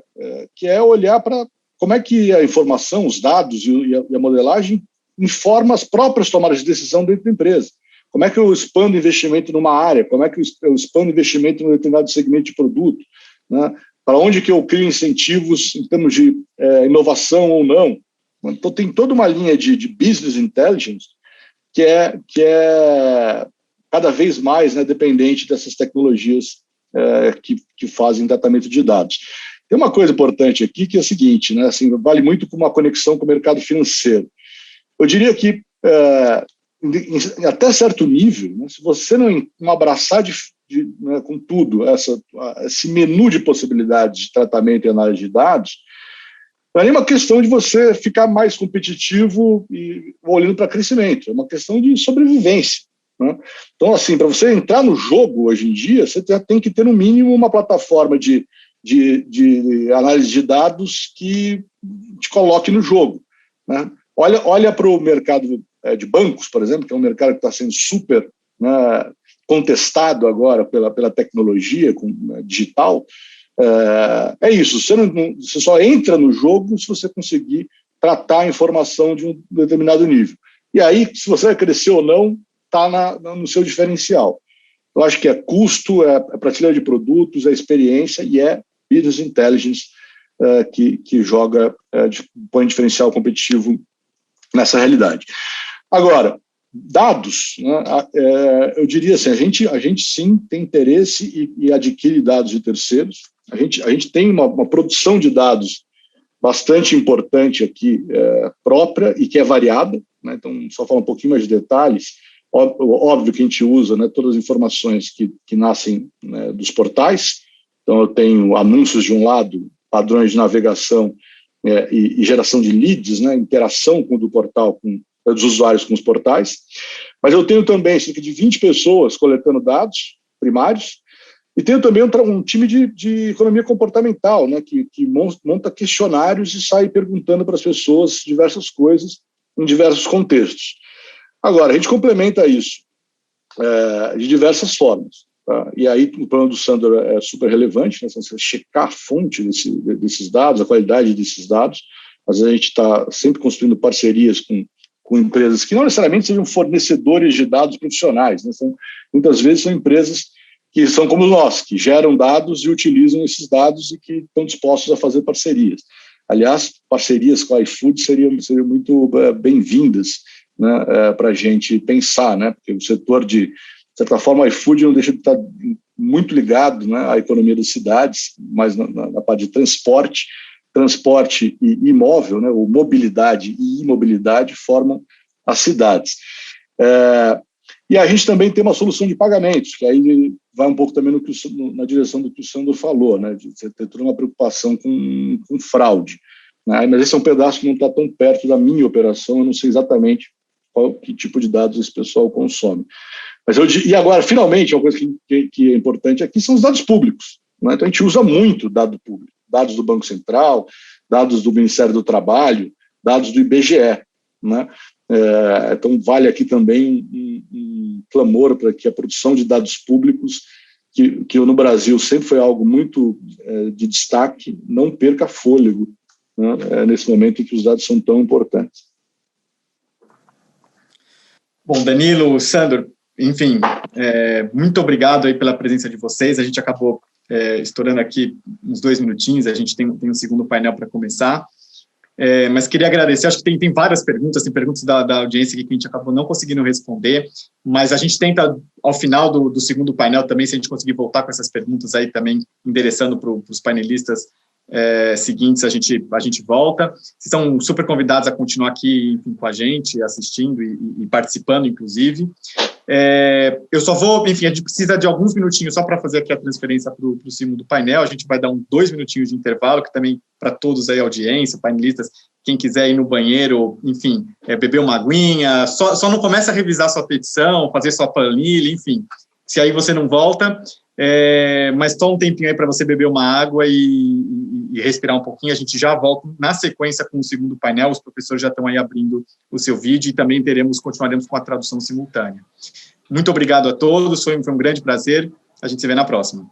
Que é olhar para como é que a informação, os dados e a modelagem informam as próprias tomadas de decisão dentro da empresa. Como é que eu expando investimento numa área? Como é que eu expando investimento em um determinado segmento de produto? Né? Para onde que eu crio incentivos em termos de inovação ou não? Então, tem toda uma linha de business intelligence que é cada vez mais, né, dependente dessas tecnologias que fazem tratamento de dados. Tem uma coisa importante aqui que é a seguinte, né, assim, vale muito com uma conexão com o mercado financeiro. Eu diria que, até certo nível, né, se você não abraçar né, com tudo esse menu de possibilidades de tratamento e análise de dados, não é nem uma questão de você ficar mais competitivo e olhando para crescimento, é uma questão de sobrevivência. né? Então, assim, para você entrar no jogo hoje em dia, você já tem que ter, no mínimo, uma plataforma de análise de dados que te coloque no jogo, né? Olha para o mercado de bancos, por exemplo, que é um mercado que está sendo super, né, contestado agora pela tecnologia digital. É isso, você só entra no jogo se você conseguir tratar a informação de um determinado nível. E aí, se você vai crescer ou não, está no seu diferencial. Eu acho que é custo, é prateleira de produtos, é experiência e é business intelligence que põe diferencial competitivo nessa realidade. Agora, dados, né, eu diria assim, a gente sim tem interesse e adquire dados de terceiros. A gente tem uma produção de dados bastante importante aqui, própria e que é variada, né? Então, só falar um pouquinho mais de detalhes. Óbvio que a gente usa, né, todas as informações que nascem, né, dos portais. Então, eu tenho anúncios de um lado, padrões de navegação e geração de leads, né, interação do portal dos usuários com os portais. Mas eu tenho também cerca de 20 pessoas coletando dados primários e tenho também um time de economia comportamental, né, que monta questionários e sai perguntando para as pessoas diversas coisas em diversos contextos. Agora, a gente complementa isso de diversas formas. Tá? E aí o plano do Sandro é super relevante, né? Você checar a fonte desses dados, a qualidade desses dados. Às vezes a gente está sempre construindo parcerias com empresas que não necessariamente sejam fornecedores de dados profissionais, né? Muitas vezes são empresas que são como nós, que geram dados e utilizam esses dados e que estão dispostos a fazer parcerias. Aliás, parcerias com a iFood seriam muito bem-vindas, né, para a gente pensar, né, porque o setor de certa forma, o iFood não deixa de estar muito ligado, né, à economia das cidades, mas na parte de transporte e imóvel, né, ou mobilidade e imobilidade formam as cidades. E a gente também tem uma solução de pagamentos, que aí vai um pouco também na direção do que o Sandro falou, né, de você ter toda uma preocupação com fraude. Né, mas esse é um pedaço que não está tão perto da minha operação, eu não sei exatamente que tipo de dados esse pessoal consome. E agora, finalmente, uma coisa que é importante aqui são os dados públicos. Né? Então, a gente usa muito dado público, dados do Banco Central, dados do Ministério do Trabalho, dados do IBGE. Né? Então, vale aqui também um clamor para que a produção de dados públicos, que no Brasil sempre foi algo muito de destaque, não perca fôlego, né? Nesse momento em que os dados são tão importantes. Bom, Danilo, Sandro, enfim, muito obrigado aí pela presença de vocês. A gente acabou estourando aqui uns 2 minutinhos, a gente tem um segundo painel para começar, mas queria agradecer. Acho que tem várias perguntas, tem perguntas da audiência aqui que a gente acabou não conseguindo responder, mas a gente tenta, ao final do segundo painel também, se a gente conseguir voltar com essas perguntas aí também, endereçando para os painelistas seguintes, a gente volta. Vocês estão super convidados a continuar aqui, enfim, com a gente, assistindo e participando, inclusive. Eu só vou, enfim, a gente precisa de alguns minutinhos só para fazer aqui a transferência para o segundo painel. A gente vai dar 2 minutinhos de intervalo, que também para todos aí, audiência, painelistas, quem quiser ir no banheiro, enfim, beber uma aguinha, só não começa a revisar sua petição, fazer sua planilha, enfim, se aí você não volta, mas toma um tempinho aí para você beber uma água e respirar um pouquinho. A gente já volta na sequência com o segundo painel, os professores já estão aí abrindo o seu vídeo e também continuaremos com a tradução simultânea. Muito obrigado a todos, foi um grande prazer, a gente se vê na próxima.